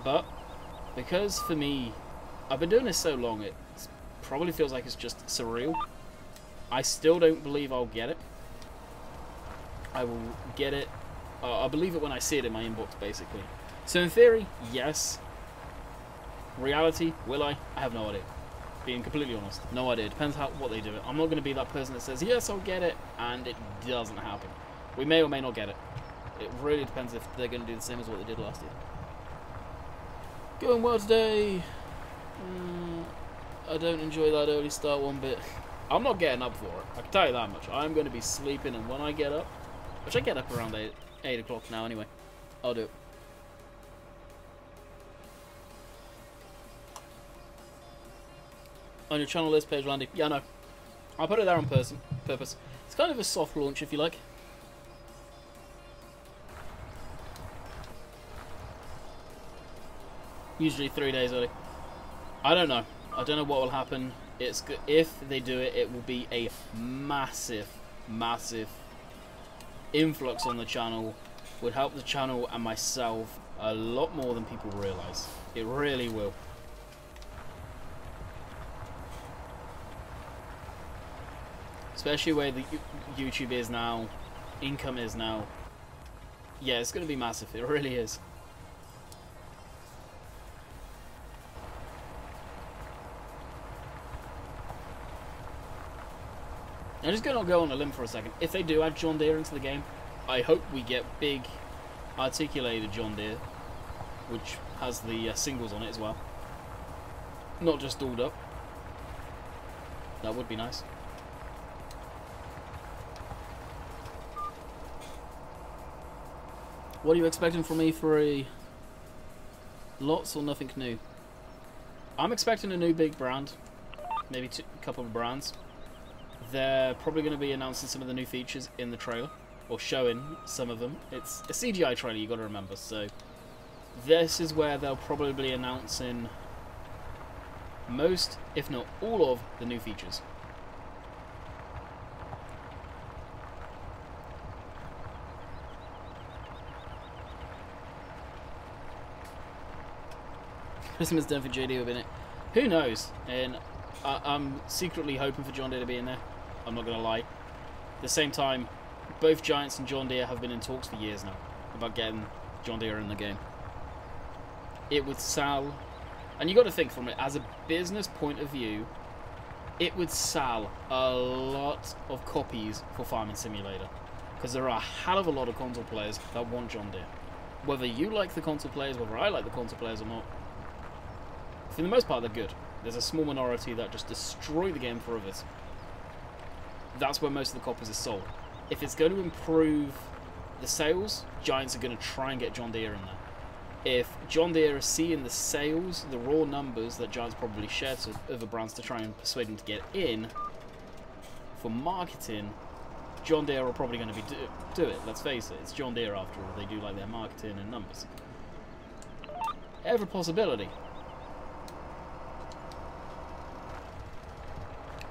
But, because for me, I've been doing this so long, it probably feels like it's just surreal. I still don't believe I'll get it. I will get it. I'll believe it when I see it in my inbox, basically. So in theory, yes. Reality, will I? I have no idea. Being completely honest, no idea. Depends what they do. I'm not going to be that person that says, yes, I'll get it, and it doesn't happen. We may or may not get it. It really depends if they're going to do the same as what they did last year. Going well today. I don't enjoy that early start one bit. I'm not getting up for it, I can tell you that much. I'm going to be sleeping, and when I get up, which I get up around 8 o'clock now anyway, I'll do it. On your channel list page, Landy. Yeah, no. I'll put it there on purpose. It's kind of a soft launch, if you like. Usually 3 days early. I don't know. I don't know what will happen. It's good. If they do it, it will be a massive, massive influx on the channel. Would help the channel and myself a lot more than people realise. It really will. Especially where the YouTube is now, income is now. Yeah, it's going to be massive. It really is. I'm just going to go on a limb for a second. If they do add John Deere into the game, I hope we get big, articulated John Deere, which has the singles on it as well. Not just dolled up. That would be nice. What are you expecting from me for a lots or nothing new? I'm expecting a new big brand. Maybe a couple of brands. They're probably going to be announcing some of the new features in the trailer, or showing some of them. It's a CGI trailer, you got to remember, so this is where they'll probably be announcing most, if not all, of the new features. Christmas done for JD within it. Who knows? And I'm secretly hoping for John Deere to be in there. I'm not going to lie. At the same time, both Giants and John Deere have been in talks for years now about getting John Deere in the game. It would sell, and you got to think from it as a business point of view, it would sell a lot of copies for Farming Simulator, because there are a hell of a lot of console players that want John Deere. Whether you like the console players, whether I like the console players or not, for the most part they're good. There's a small minority that just destroy the game for others. That's where most of the copies are sold. If it's going to improve the sales, Giants are going to try and get John Deere in there. If John Deere is seeing the sales, the raw numbers that Giants probably share to other brands to try and persuade them to get in, for marketing, John Deere are probably going to be do it. Let's face it, it's John Deere after all. They do like their marketing and numbers. Every possibility.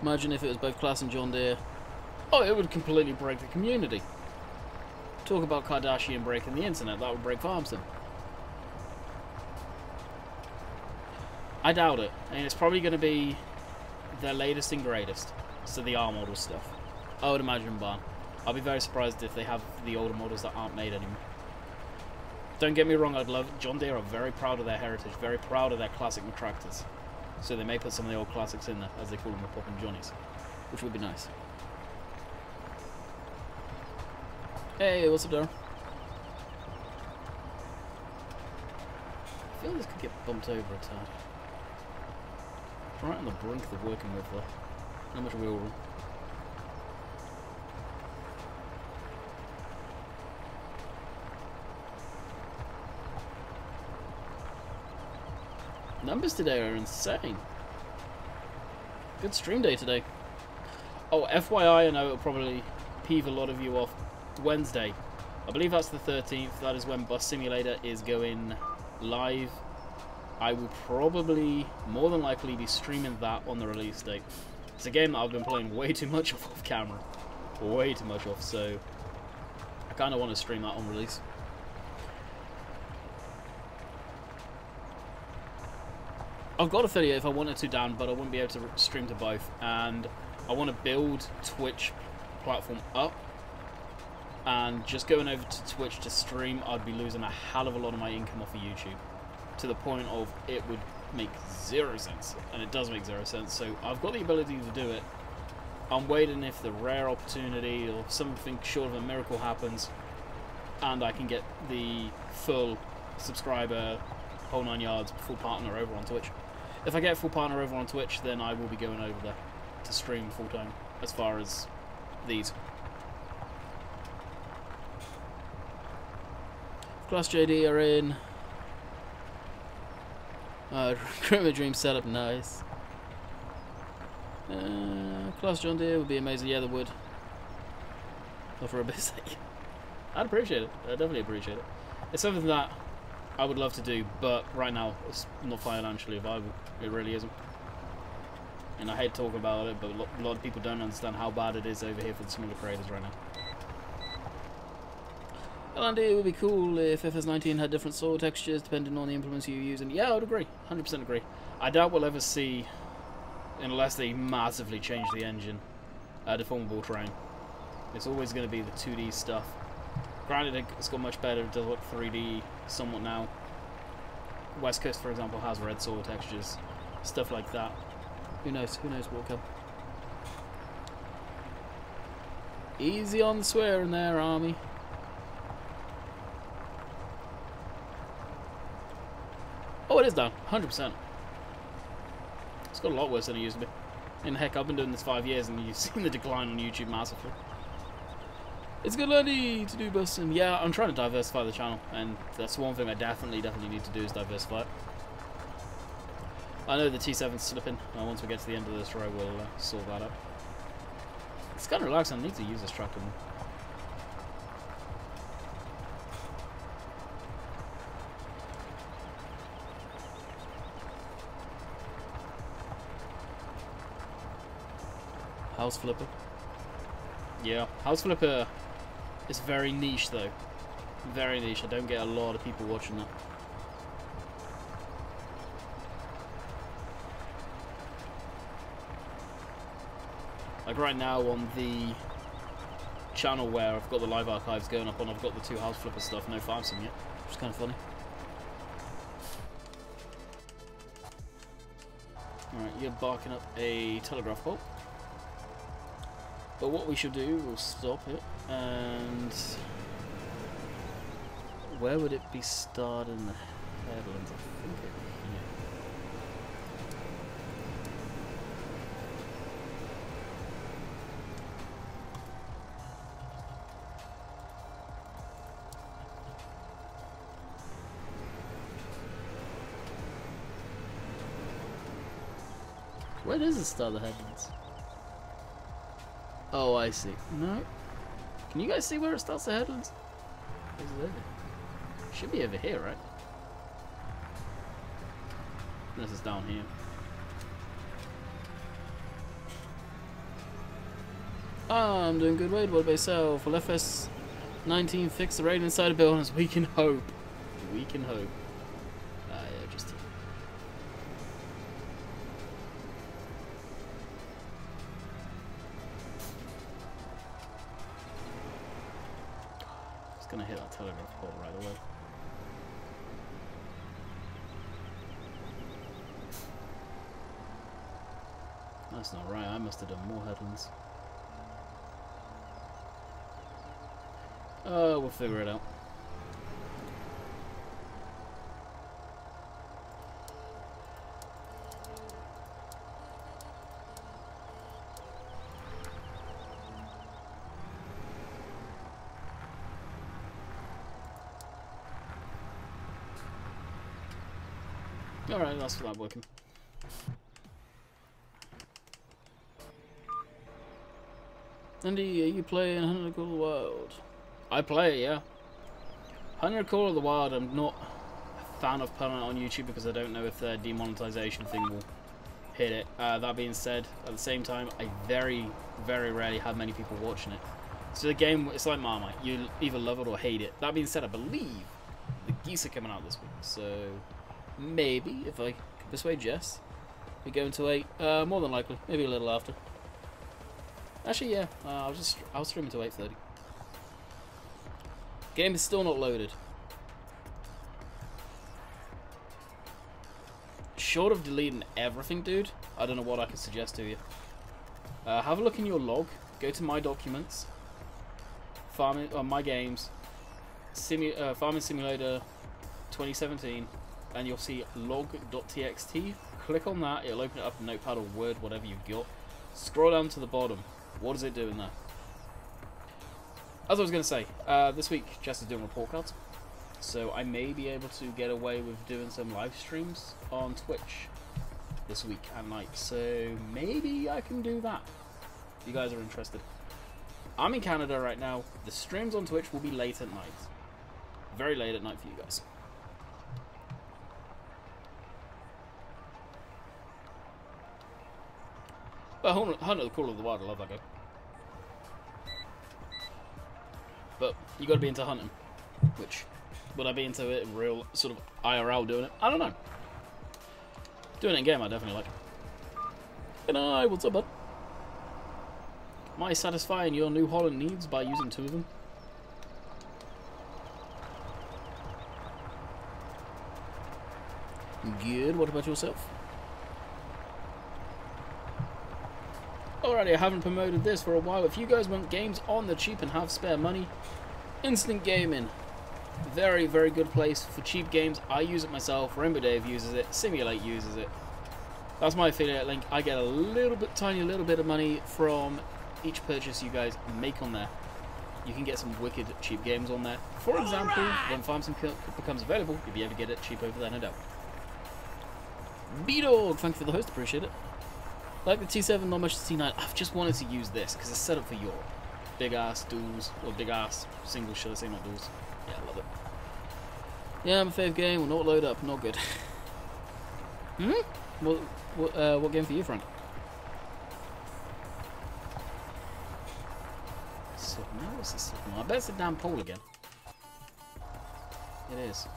Imagine if it was both Class and John Deere. Oh, it would completely break the community. Talk about Kardashian breaking the internet, that would break Farmston. I doubt it. And it's probably going to be their latest and greatest. So the R model stuff. I would imagine barn. I'll be very surprised if they have the older models that aren't made anymore. Don't get me wrong, I'd love... John Deere are very proud of their heritage, very proud of their classic tractors. So they may put some of the old classics in there, as they call them, the Poppin' Johnnies. Which would be nice. Hey, what's up, Darren? I feel this could get bumped over a tad. Right on the brink of working with there. Not much wheel room. Numbers today are insane. Good stream day today. Oh, FYI, I know it'll probably peeve a lot of you off. Wednesday, I believe that's the 13th. That is when Bus Simulator is going live. I will probably, more than likely, be streaming that on the release date. It's a game that I've been playing way too much off camera. Way too much off, so I kind of want to stream that on release. I've got a 38 if I wanted to, Dan, but I wouldn't be able to stream to both. And I want to build Twitch platform up. And just going over to Twitch to stream, I'd be losing a hell of a lot of my income off of YouTube. To the point of it would make 0 sense. And it does make 0 sense. So I've got the ability to do it. I'm waiting if the rare opportunity or something short of a miracle happens. And I can get the full subscriber, whole 9 yards, full partner over on Twitch. If I get full partner over on Twitch, then I will be going over there to stream full time as far as these. Class JD are in. Chroma Dream setup, nice. Class John Deere would be amazing. Yeah, they would. But for a bit sake. I'd appreciate it. I'd definitely appreciate it. It's something that I would love to do, but right now it's not financially viable. It really isn't. And I hate talking about it, but a lot of people don't understand how bad it is over here for the smaller creators right now. Landy, it would be cool if FS19 had different soil textures depending on the implements you use. And yeah, I would agree. 100% agree. I doubt we'll ever see, unless they massively change the engine, deformable terrain. It's always going to be the 2D stuff. Granted, it's got much better. It does look 3D somewhat now. West Coast, for example, has red soil textures. Stuff like that. Who knows? Who knows what will come. Easy on the swearing there, Army. Oh, it is down. 100%. It's got a lot worse than it used to be. And heck, I've been doing this 5 years and you've seen the decline on YouTube massively. It's good, Landy, to do busting. Yeah, I'm trying to diversify the channel, and that's one thing I definitely need to do is diversify it. I know the T7's slipping. Once we get to the end of this row, we'll sort that out. It's kind of relaxing. I need to use this tractor more. House flipper. Yeah, house flipper is very niche though. Very niche. I don't get a lot of people watching that. Like right now on the channel where I've got the live archives going up on, I've got the 2 house flipper stuff, no farm sim yet, which is kind of funny. Alright, you're barking up a telegraph pole. But what we should do, we'll stop it, and where would it be starting the headlands? I think it, yeah. Where does it start the headlands? Oh, I see. No. Can you guys see where it starts the headlands? Is it over? It should be over here, right? Unless it's down here. I'm doing good, Wade. What about yourself? Will FS19 fix the raid inside of buildings? We can hope. We can hope. Yeah, just... Just gonna hit that telegraph pole right away. That's not right. I must have done more headlands. Oh, we'll figure it out. Alright, that's not working. Andy, are you playing 100 Call of the Wild? I play it, yeah. 100 Call of the Wild, I'm not a fan of putting it on YouTube because I don't know if their demonetization thing will hit it. That being said, at the same time, I very, very rarely have many people watching it. So the game, it's like Marmite. You either love it or hate it. That being said, I believe the geese are coming out this week. So maybe, if I can persuade Jess, we go into 8. More than likely. Maybe a little after. Actually, yeah. I'll stream until 8:30. Game is still not loaded. Short of deleting everything, dude, I don't know what I can suggest to you. Have a look in your log. Go to my documents. Farming, my games. Farming Simulator 2017, and you'll see log.txt. Click on that. It'll open it up in Notepad or Word, whatever you've got. Scroll down to the bottom. What is it doing there? As I was going to say, this week Jess is doing report cards, so I may be able to get away with doing some live streams on Twitch this week at night, so maybe I can do that if you guys are interested. I'm in Canada right now. The streams on Twitch will be late at night. Very late at night for you guys. But Hunter the Call of the Wild, I love that game. But you got to be into hunting, which would I be into it in real sort of IRL doing it? I don't know. Doing it in game, I definitely like. Good night, what's up, bud? Am I satisfying your New Holland needs by using 2 of them? Good. What about yourself? Alrighty, I haven't promoted this for a while. If you guys want games on the cheap and have spare money, Instant Gaming. Very, very good place for cheap games. I use it myself. Rainbow Dave uses it. Simulate uses it. That's my affiliate link. I get a little bit, tiny little bit of money from each purchase you guys make on there. You can get some wicked cheap games on there. For example, when Farm Sim becomes available, you'll be able to get it cheap over there, no doubt. B-Dog, thank you for the host, appreciate it. Like the T7, not much the T9. I've just wanted to use this because it's set up for Europe. Big ass duels, or big ass singles, should I say, not duels. Yeah, I love it. Yeah, my fave game will not load up, not good. What game for you, Frank? What's this? I bet it's a damn pole again. It is.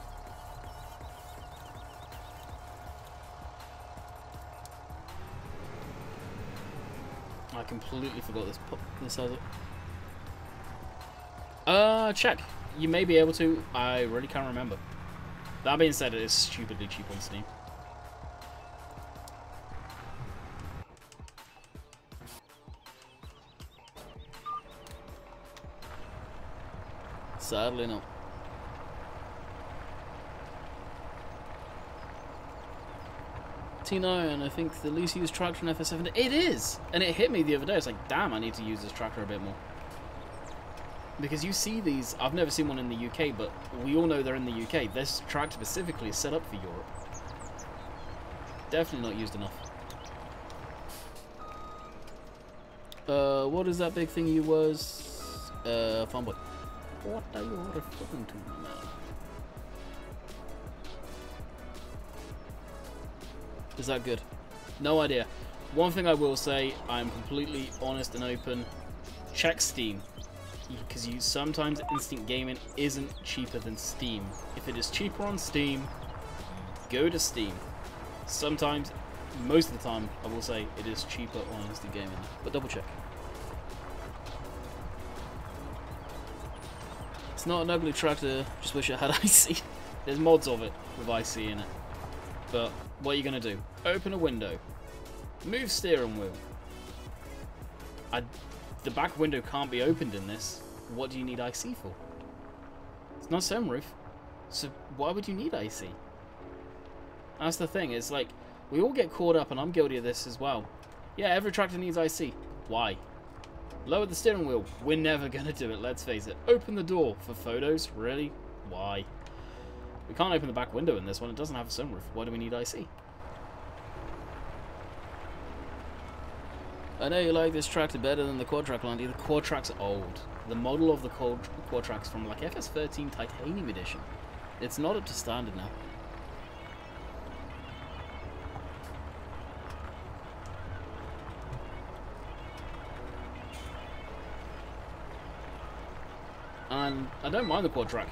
I completely forgot this has it. Check. You may be able to. I really can't remember. That being said, it is stupidly cheap on Steam. Sadly not. T9, I think the least used tractor in FS7. It is! And it hit me the other day. It's like, damn, I need to use this tractor a bit more. Because you see these, I've never seen one in the UK, but we all know they're in the UK. This tractor specifically is set up for Europe. Definitely not used enough. What is that big thing you was? Fanboy. What are you referring to now? Is that good? No idea. One thing I will say, I'm completely honest and open. check Steam, because sometimes Instant Gaming isn't cheaper than Steam. If it is cheaper on Steam, go to Steam. Sometimes, most of the time, I will say it is cheaper on Instant Gaming, but double check. It's not an ugly tractor, just wish it had IC. There's mods of it with IC in it. But what are you going to do? Open a window. Move steering wheel. The back window can't be opened in this. What do you need IC for? It's not sunroof. So why would you need IC? That's the thing. It's like, we all get caught up, and I'm guilty of this as well. Yeah, every tractor needs IC. Why? Lower the steering wheel. We're never going to do it, let's face it. Open the door for photos. Really? Why? We can't open the back window in this one. It doesn't have a sunroof. Why do we need IC? I know you like this tractor better than the quad track, Landy. The quad track's old. The model of the quad track's from like FS13 Titanium Edition. It's not up to standard now. And I don't mind the quad track.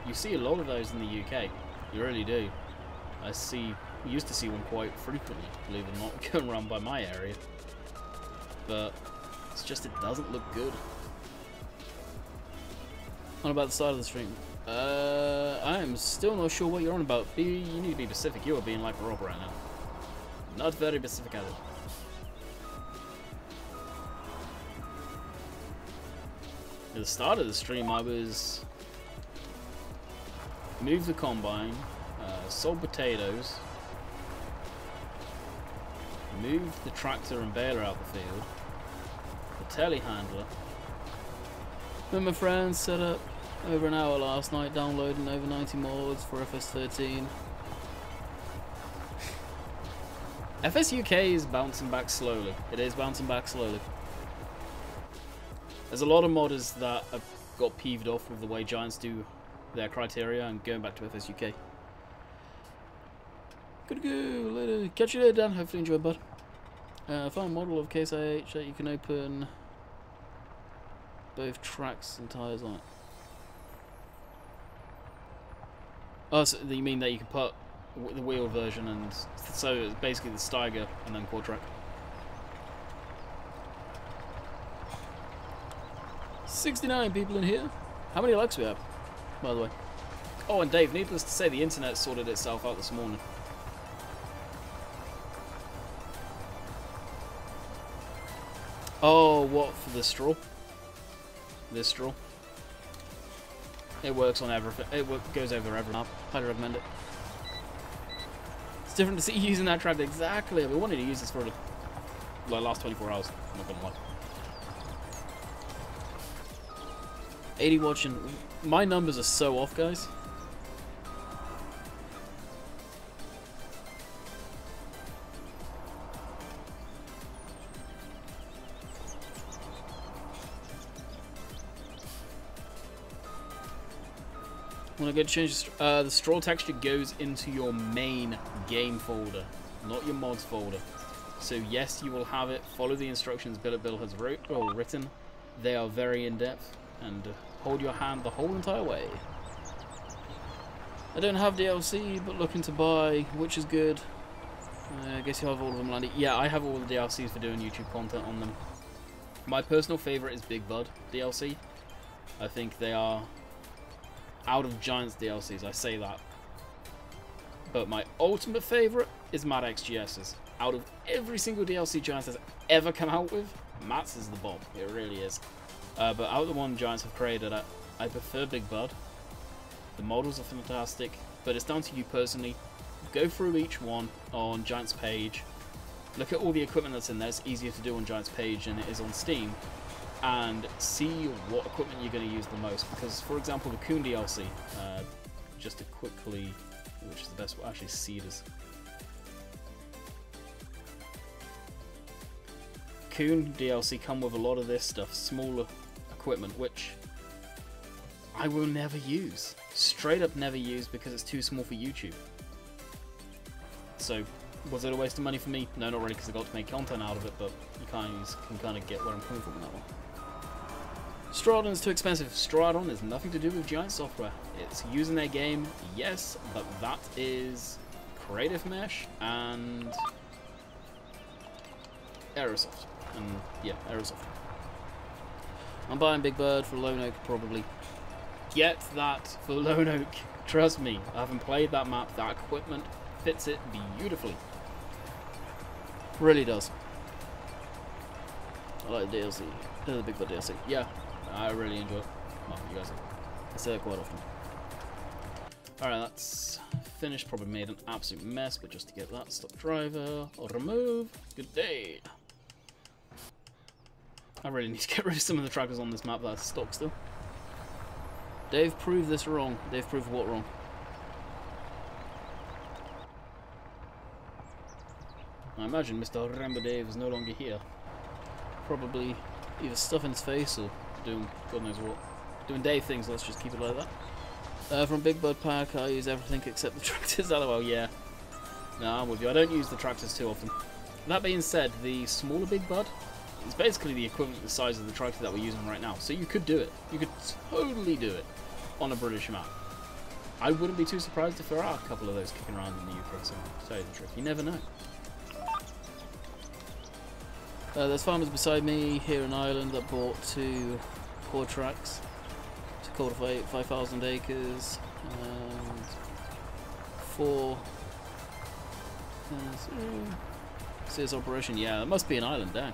You see a lot of those in the UK. You really do. Used to see one quite frequently, believe it or not, going around by my area. But it's just, it doesn't look good. What about the side of the stream? I am still not sure what you're on about. You need to be Pacific. You are being like Rob right now. Not very Pacific at all. At the start of the stream, I was moved the combine, sold potatoes, moved the tractor and baler out the field, the telehandler. Then my friends set up over an hour last night downloading over 90 mods for FS13. FS UK is bouncing back slowly. It is bouncing back slowly. There's a lot of modders that have got peeved off with the way Giants do their criteria and going back to FS UK. Good to go. Later. Catch you later, Dan. Hopefully enjoy, bud. Found a model of Case IH that you can open both tracks and tyres on it. Oh, so you mean that you can put the wheel version, and so it's basically the Steiger and then quad track. 69 people in here. How many likes we have, by the way? Oh, and Dave, needless to say, the internet sorted itself out this morning. Oh, what, for the straw? This straw? It works on everything. It goes over every map. Highly recommend it. It's different to see you using that tractor. Exactly. We wanted to use this for the last 24 hours. I'm not gonna lie. 80 watching. My numbers are so off, guys. Want to go change the straw texture goes into your main game folder, not your mods folder. So yes, you will have it. Follow the instructions Bill has written. They are very in-depth, and hold your hand the whole entire way. I don't have DLC, but looking to buy, which is good. I guess you have all of them, Landy. Yeah, I have all the DLCs for doing YouTube content on them. My personal favourite is Big Bud DLC. I think they are out of Giants DLCs, I say that. But my ultimate favourite is Mad XGS's. Out of every single DLC Giants has ever come out with, Matt's is the bomb. It really is. But out of the one Giants have created, I prefer Big Bud. The models are fantastic, but it's down to you personally. Go through each one on Giants page. Look at all the equipment that's in there. It's easier to do on Giants page than it is on Steam. And see what equipment you're going to use the most. Because, for example, the Coon DLC, just to quickly, which is the best, actually Cedars. Coon DLC come with a lot of this stuff, smaller equipment, which I will never use. Straight up never use because it's too small for YouTube. So, was it a waste of money for me? No, not really, because I got to make content out of it, but you can kind of get where I'm coming from on that one. Stradon is too expensive. Stradon is nothing to do with Giant Software. It's using their game, yes, but that is Creative Mesh and Aerosoft. And yeah, Aerosoft. I'm buying Big Bird for Lone Oak, probably. Get that for Lone Oak. Trust me, I haven't played that map. That equipment fits it beautifully. Really does. I like the DLC. The Big Bird DLC. Yeah, I really enjoy it. Well, you guys I say it quite often. Alright, that's finished. Probably made an absolute mess, but just to get that, stop driver or remove. Good day. I really need to get rid of some of the trackers on this map that's stock still. They've proved this wrong. They've proved what wrong? I imagine Mr. Rambo Dave is no longer here. Probably either stuffing his face or doing God knows what. Doing Dave things, let's just keep it like that. From Big Bird Pack, I use everything except the tractors. LOL, yeah. No, I'm with you. I don't use the tractors too often. That being said, the smaller Big Bird is basically the equivalent of the size of the tractor that we're using right now. So you could do it. You could totally do it on a British map. I wouldn't be too surprised if there are a couple of those kicking around in the UK, so to tell you the truth. You never know. There's farmers beside me here in Ireland that bought 2 core tracks to cultivate 5,000 acres and 4 serious operation. Yeah, that must be an island, dang.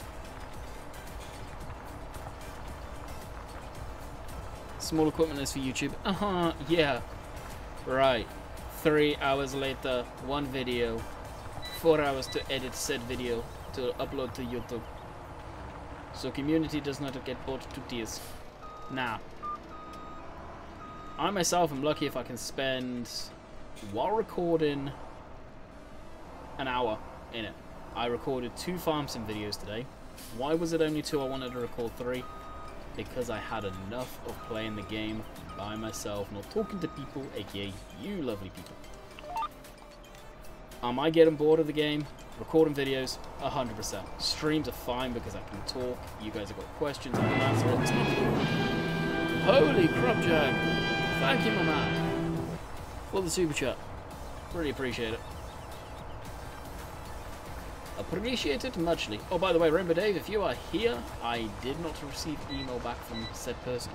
Small equipment is for YouTube. Yeah. Right. 3 hours later, 1 video. 4 hours to edit said video to upload to YouTube. So community does not get bored to tears. Now, I myself am lucky if I can spend, while recording, an hour in it. I recorded 2 farm sim videos today. Why was it only 2? I wanted to record 3. Because I had enough of playing the game by myself, not talking to people, aka you lovely people. Am I getting bored of the game? Recording videos, 100%. Streams are fine because I can talk. You guys have got questions, I can answer it. It's not cool. Holy crap, Jack. Thank you, my man. For the super chat. Really appreciate it. Appreciate it muchly. Oh, by the way, Rainbow Dave, if you are here, I did not receive email back from said person.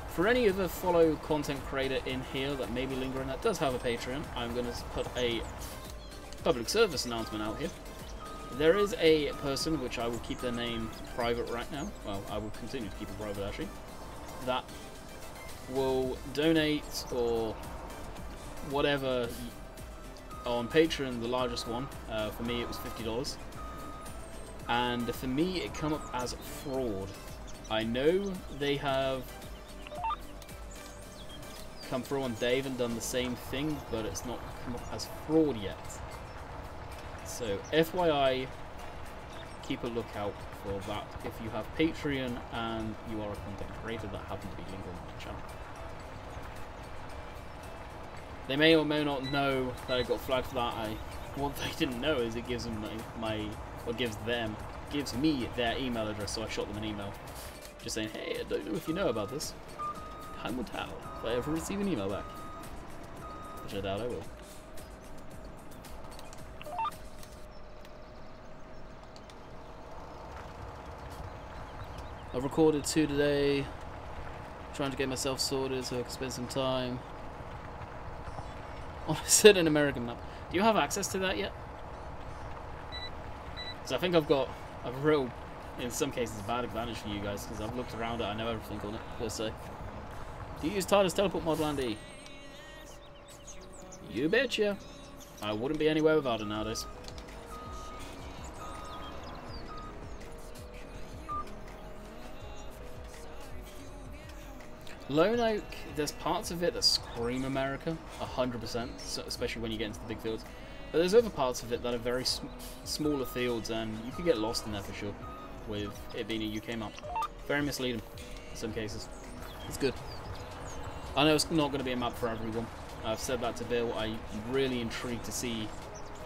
For any other follow content creator in here that may be lingering that does have a Patreon, I'm going to put a public service announcement out here. There is a person, which I will keep their name private right now, well, I will continue to keep it private actually, that will donate or whatever on Patreon, the largest one. For me it was $50, and for me it come up as fraud. I know they have come through on Dave and done the same thing, but it's not come up as fraud yet. So FYI, keep a lookout for that if you have Patreon and you are a content creator that happen to be linked on my channel. They may or may not know that I got flagged for that. What they didn't know is it gives them gives me their email address, so I shot them an email just saying, hey, I don't know if you know about this. Time will tell if I ever receive an email back, which I doubt I will. I've recorded 2 today, trying to get myself sorted so I can spend some time on a certain American map. Do you have access to that yet? Because I think I've got a real, in some cases, bad advantage for you guys, because I've looked around it, I know everything on it, per se. Do you use TARDIS teleport mod, Landy? You betcha. I wouldn't be anywhere without it nowadays. Lone Oak, there's parts of it that scream America, 100%, so especially when you get into the big fields. But there's other parts of it that are very smaller fields, and you could get lost in there for sure, with it being a UK map. Very misleading in some cases. It's good. I know it's not going to be a map for everyone. I've said that to Bill. I'm really intrigued to see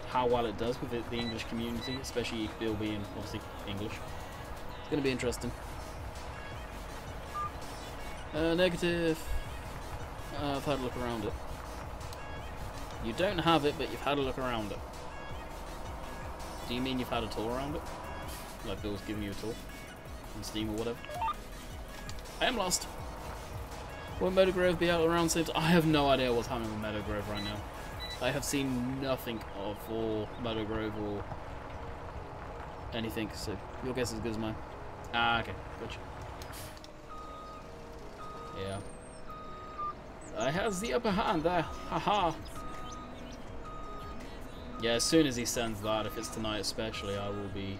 how well it does with the English community, especially Bill being obviously English. It's going to be interesting. Negative. I've had a look around it. You don't have it, but you've had a look around it. Do you mean you've had a tour around it? Like Bill's giving you a tour on Steam or whatever? I am lost. Will Meadowgrove be out around same time? I have no idea what's happening with Meadowgrove right now. I have seen nothing of for Meadowgrove or anything, so your guess is as good as mine. Ah, okay, gotcha. Yeah. I has the upper hand there. Haha. Yeah, as soon as he sends that, if it's tonight especially, I will be...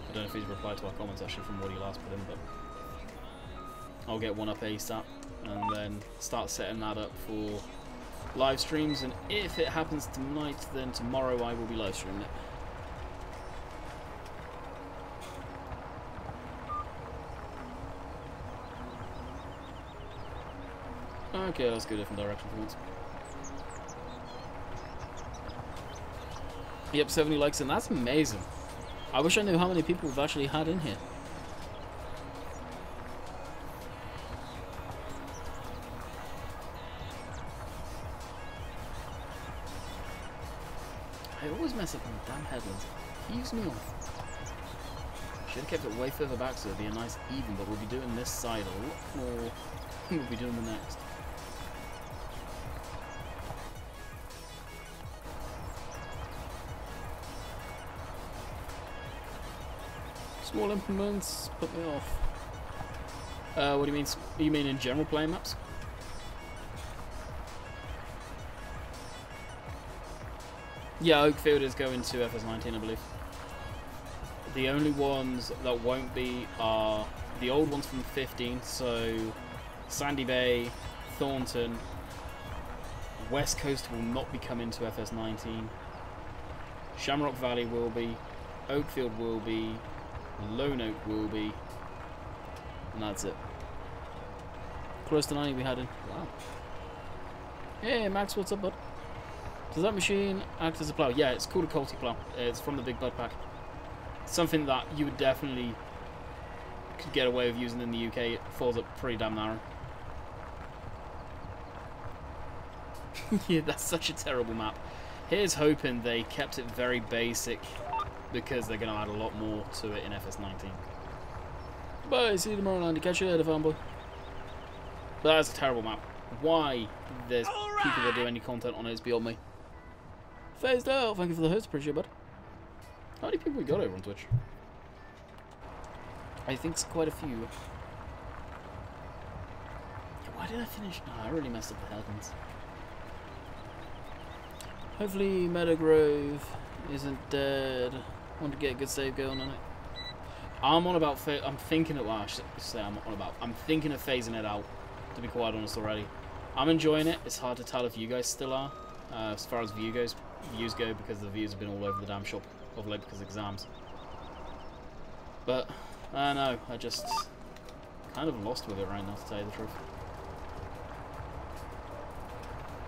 I don't know if he's replied to our comments actually from what he last put in, but I'll get one up ASAP and then start setting that up for live streams, and if it happens tonight, then tomorrow I will be live streaming it. Okay, let's go a different direction for once. Yep, 70 likes, and that's amazing. I wish I knew how many people we've actually had in here. I always mess up on the damn headlands. Use me off. Should have kept it way further back so it'd be a nice even, but we'll be doing this side a lot more than we'll be doing the next. Small implements put me off. What do you mean? You mean in general playing maps? Yeah, Oakfield is going to FS19, I believe. The only ones that won't be are the old ones from 15, so Sandy Bay, Thornton, West Coast will not be coming to FS19. Shamrock Valley will be, Oakfield will be, Lone Oak will be, and that's it. Close to 90 we had in. Wow. Hey Max, what's up, bud? Does that machine act as a plow? Yeah, it's called a Colty plow. It's from the Big Bud Pack. Something that you would definitely could get away with using in the UK. It falls up pretty damn narrow. Yeah, that's such a terrible map. Here's hoping they kept it very basic, because they're going to add a lot more to it in FS19. Bye, see you tomorrow, Landy. Catch you later, fanboy. But that's a terrible map. Why there's people that do any content on it is beyond me. Phased out, thank you for the host, appreciate it, bud. How many people we got over on Twitch? I think it's quite a few. Why did I finish? No, I really messed up the headlands. Hopefully Meadowgrove isn't dead. Want to get a good save going on it. I'm on about. I'm thinking of. Well, I should say I'm on about. I'm thinking of phasing it out. To be quite honest, already. I'm enjoying it. It's hard to tell if you guys still are, as far as views go, because the views have been all over the damn shop of late because of exams. But I don't know. I just kind of lost with it right now, to tell you the truth.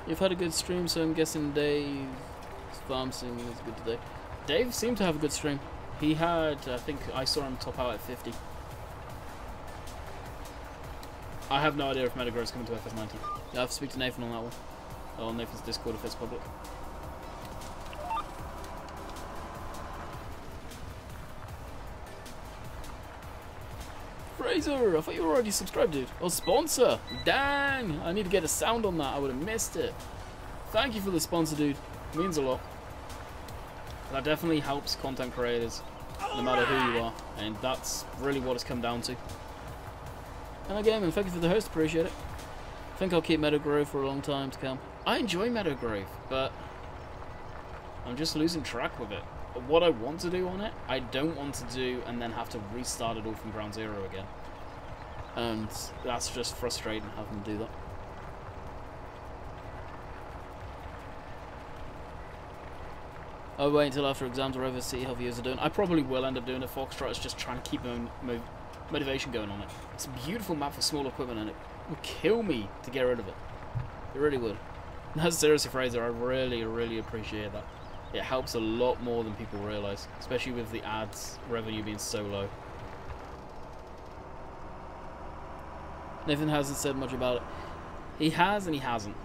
You've had a good stream, so I'm guessing Dave's farm sim was good today. Dave seemed to have a good stream. He had, I think I saw him top out at 50. I have no idea if Meadowgrove's coming to FS19. I have to speak to Nathan on that one. On Nathan's Discord if it's public. Fraser, I thought you were already subscribed, dude. Oh, sponsor! Dang! I need to get a sound on that. I would have missed it. Thank you for the sponsor, dude. It means a lot. That definitely helps content creators, no matter who you are. And that's really what it's come down to. And again, and thank you for the host, appreciate it. I think I'll keep Meadowgrove for a long time to come. I enjoy Meadowgrove, but I'm just losing track with it. What I want to do on it, I don't want to do and then have to restart it all from ground zero again. And that's just frustrating having to do that. I'll wait until after exams are over to see how viewers are doing. I probably will end up doing a Foxtrot. It's just trying to keep my motivation going on it. It's a beautiful map for small equipment and it would kill me to get rid of it. It really would. No, seriously, Fraser, I really, really appreciate that. It helps a lot more than people realise, especially with the ads revenue being so low. Nathan hasn't said much about it. He has and he hasn't.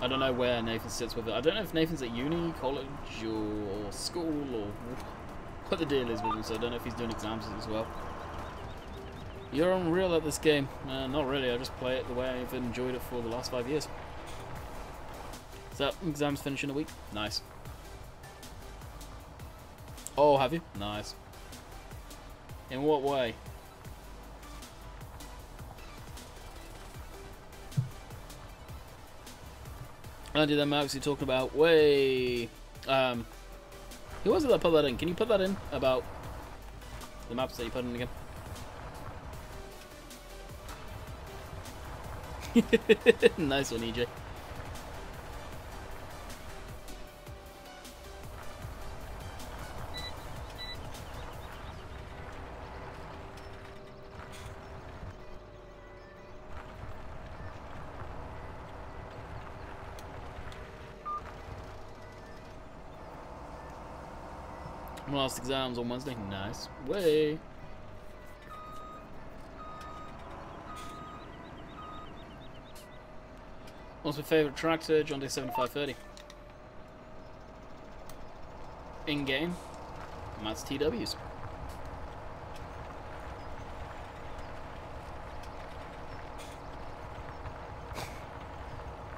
I don't know where Nathan sits with it. I don't know if Nathan's at uni, college, or school, or what the deal is with him, so I don't know if he's doing exams as well. You're unreal at this game. Not really, I just play it the way I've enjoyed it for the last 5 years. So, exams finish in a week? Nice. Oh, have you? Nice. In what way? Andy, then Max, you're talking about way. Who was it that put that in? Can you put that in about the maps that you put in again? Nice one, EJ. Last exams on Wednesday. Nice. Way. What's my favourite tractor? John Day 7530. In game. Matt's TWs.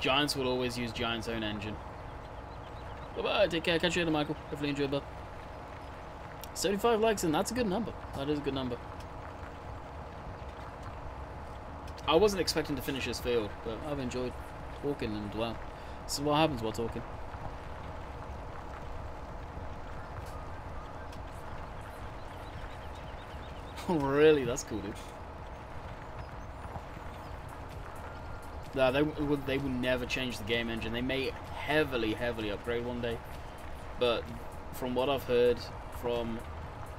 Giants will always use Giants' own engine. Bye bye. Take care. Catch you later, Michael. Hopefully you enjoyed that. 75 likes, and that's a good number. That is a good number. I wasn't expecting to finish this field, but I've enjoyed talking, and well, this is what happens while talking. Oh, really? That's cool, dude. Nah, they will never change the game engine. They may heavily upgrade one day, but from what I've heard from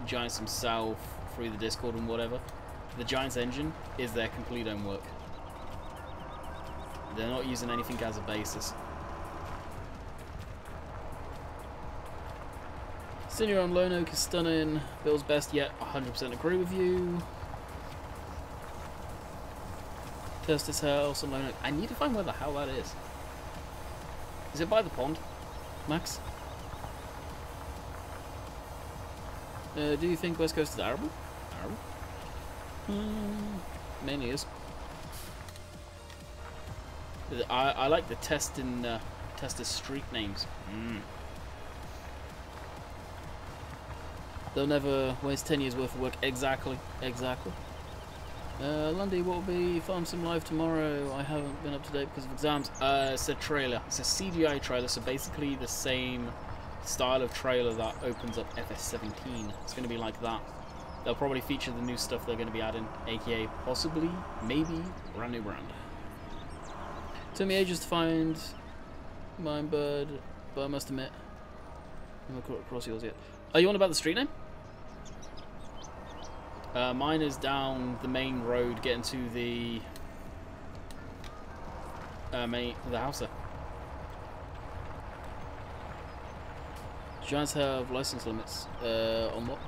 Giants himself through the Discord and whatever, the Giants engine is their complete own work. They're not using anything as a basis. Senior on Lone Oak is stunning. Bill's best yet. 100% agree with you. Test his house on Lone Oak. I need to find where the hell that is. Is it by the pond, Max? Do you think West Coast is arable? Arable? Mainly is. I like the tester street names. They'll never waste 10 years worth of work. Exactly. Lundy, what will be Farm Sim Live tomorrow? I haven't been up to date because of exams. It's a trailer. It's a CGI trailer, so basically the same style of trailer that opens up FS17. It's going to be like that. They'll probably feature the new stuff they're going to be adding, aka possibly, maybe, brand new brand. Took me ages to find mine bird, but I must admit, I'm not across yours yet. Are you on about the street name? Mine is down the main road getting to the house there. Giants have license limits. On what?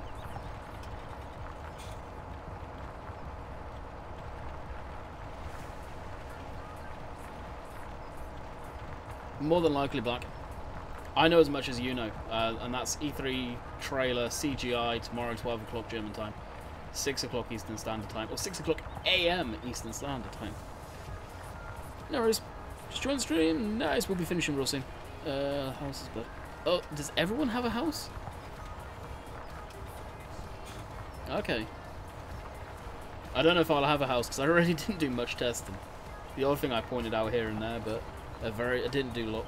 More than likely black. I know as much as you know, and that's E3 trailer CGI tomorrow 12 o'clock German time, 6 o'clock Eastern Standard Time, or 6 o'clock AM Eastern Standard Time. No worries. Just join the stream. Nice, we'll be finishing real soon. House is bad. Oh, does everyone have a house? Okay. I don't know if I'll have a house because I already didn't do much testing. The odd thing I pointed out here and there, but I didn't do a lot.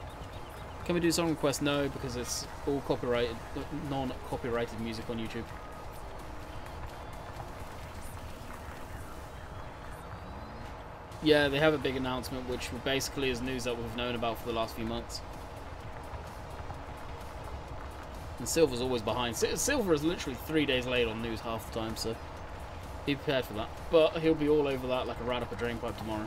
Can we do song requests? No, because it's all copyrighted, non-copyrighted music on YouTube. Yeah, they have a big announcement, which basically is news that we've known about for the last few months. And Silver's always behind. Silver is literally 3 days late on news half the time, so be prepared for that. But he'll be all over that like a rat up a drain pipe tomorrow.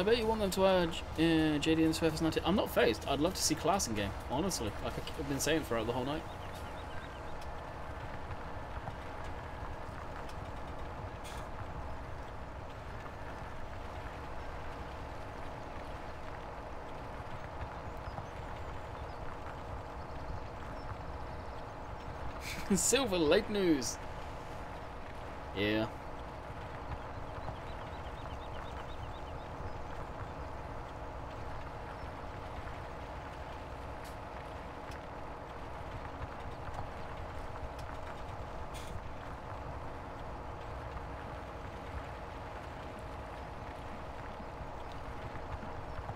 I bet you want them to add JD into FS19. I'm not phased. I'd love to see class in game, honestly. Like I've been saying throughout the whole night. Silver late news. Yeah.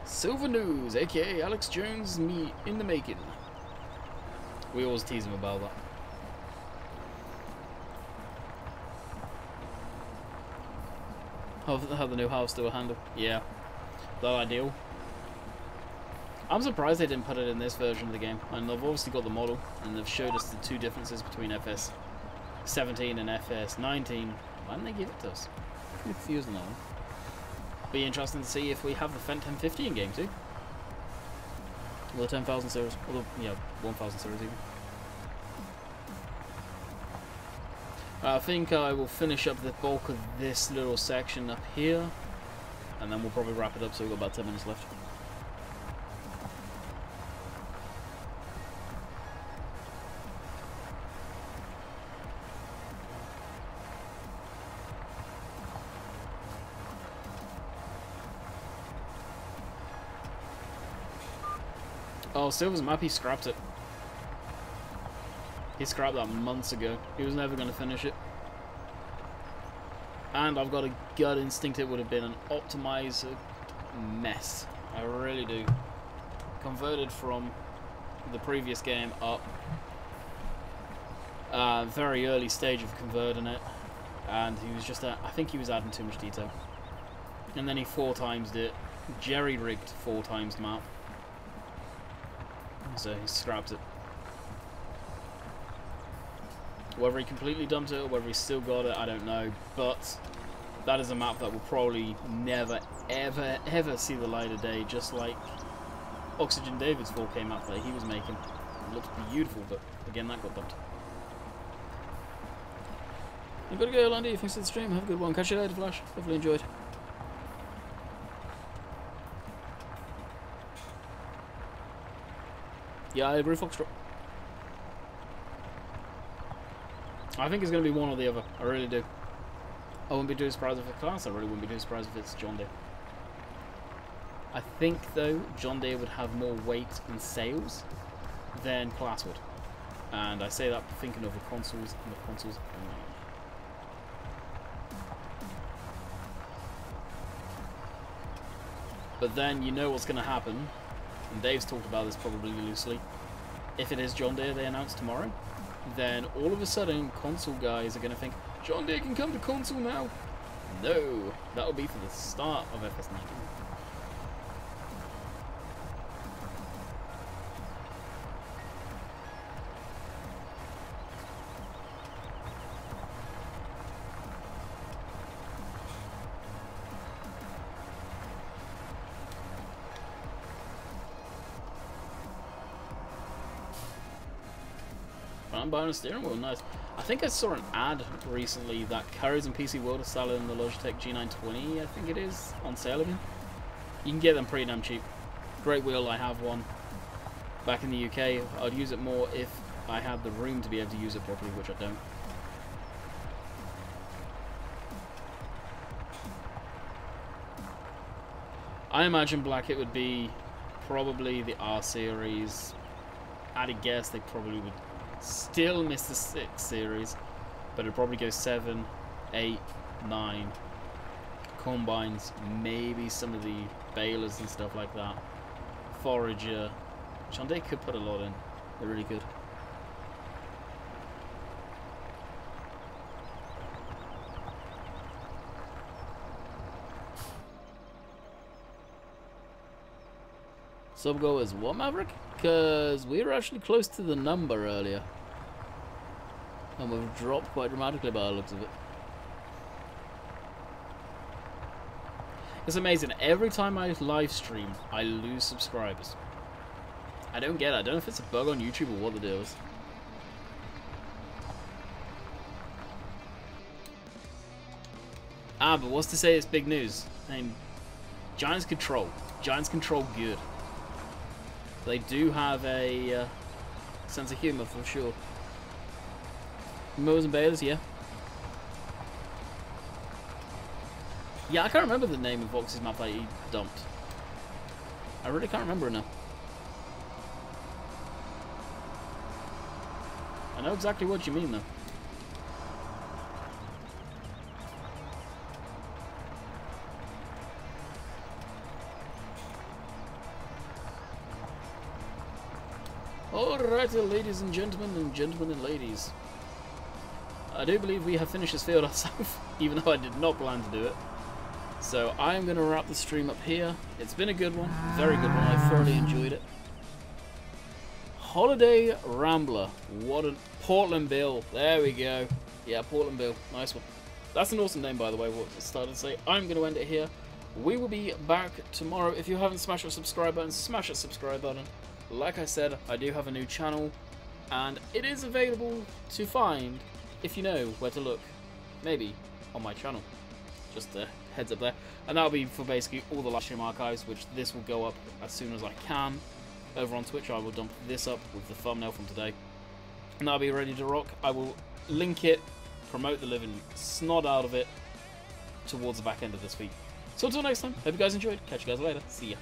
Silver news, aka Alex Jones, me in the making. We always tease him about that. How the new house do a handle. Yeah. Though ideal. I'm surprised they didn't put it in this version of the game. And they've obviously got the model, and they've showed us the two differences between FS17 and FS19. Why didn't they give it to us? I'm confused on that one. Be interesting to see if we have the Fent 1050 in game too. Or the 10,000 series. Or the, yeah, 1,000 series even. I think I will finish up the bulk of this little section up here, and then we'll probably wrap it up, so we've got about 10 minutes left. Oh, Silver's map, he scrapped it. He scrapped that months ago. He was never going to finish it. And I've got a gut instinct it would have been an optimizer mess. I really do. Converted from the previous game up. Very early stage of converting it. And he was just, I think he was adding too much detail. And then he 4x it. Jerry-rigged 4x the map. So he scrapped it. Whether he completely dumped it or whether he still got it, I don't know. But that is a map that will probably never, ever, ever see the light of day. Just like Oxygen David's 4K map that he was making. It looks beautiful, but again, that got dumped. I've got to go, Landy. Thanks for the stream. Have a good one. Catch you later, Flash. Hopefully enjoyed. Yeah, I agree, Foxtrot. I think it's going to be one or the other. I really do. I wouldn't be too surprised if it's Class. I really wouldn't be too surprised if it's John Deere. I think, though, John Deere would have more weight in sales than Class would. And I say that thinking of the consoles and the consoles only. But then you know what's going to happen. And Dave's talked about this probably loosely. If it is John Deere they announce tomorrow, then all of a sudden console guys are going to think, John Deere can come to console now. No, that will be for the start of FS19. I'm buying a steering wheel, nice. I think I saw an ad recently that Carriers and PC World are selling the Logitech G920, I think it is, on sale again. You can get them pretty damn cheap. Great wheel, I have one. Back in the UK, I'd use it more if I had the room to be able to use it properly, which I don't. I imagine Blackit would be probably the R series. I'd guess they probably would still miss the 6 series, but it'd probably go 7, 8, 9 combines, maybe some of the balers and stuff like that. Forager. John Deere could put a lot in. They're really good. Sub goal is what, Maverick? Because we were actually close to the number earlier. And we've dropped quite dramatically by the looks of it. It's amazing. Every time I live stream, I lose subscribers. I don't get it. I don't know if it's a bug on YouTube or what the deal is. Ah, but what's to say it's big news? I mean, Giants control. Giants control good. They do have a sense of humor for sure. Mowers and balers, yeah. Yeah, I can't remember the name of Vox's map that he dumped. I really can't remember it now. I know exactly what you mean though. Alrighty, ladies and gentlemen and ladies. I do believe we have finished this field ourselves, even though I did not plan to do it. So I am going to wrap the stream up here. It's been a good one, very good one. I thoroughly enjoyed it. Holiday Rambler. What a Portland Bill. There we go. Yeah, Portland Bill. Nice one. That's an awesome name, by the way, what I started to say. I'm going to end it here. We will be back tomorrow. If you haven't smashed that subscribe button, smash that subscribe button. Like I said, I do have a new channel, and it is available to find if you know where to look. Maybe on my channel. Just a heads up there. And that'll be for basically all the live stream archives, which this will go up as soon as I can. Over on Twitch, I will dump this up with the thumbnail from today. And that'll be ready to rock. I will link it, promote the living snot out of it towards the back end of this week. So until next time, hope you guys enjoyed. Catch you guys later. See ya.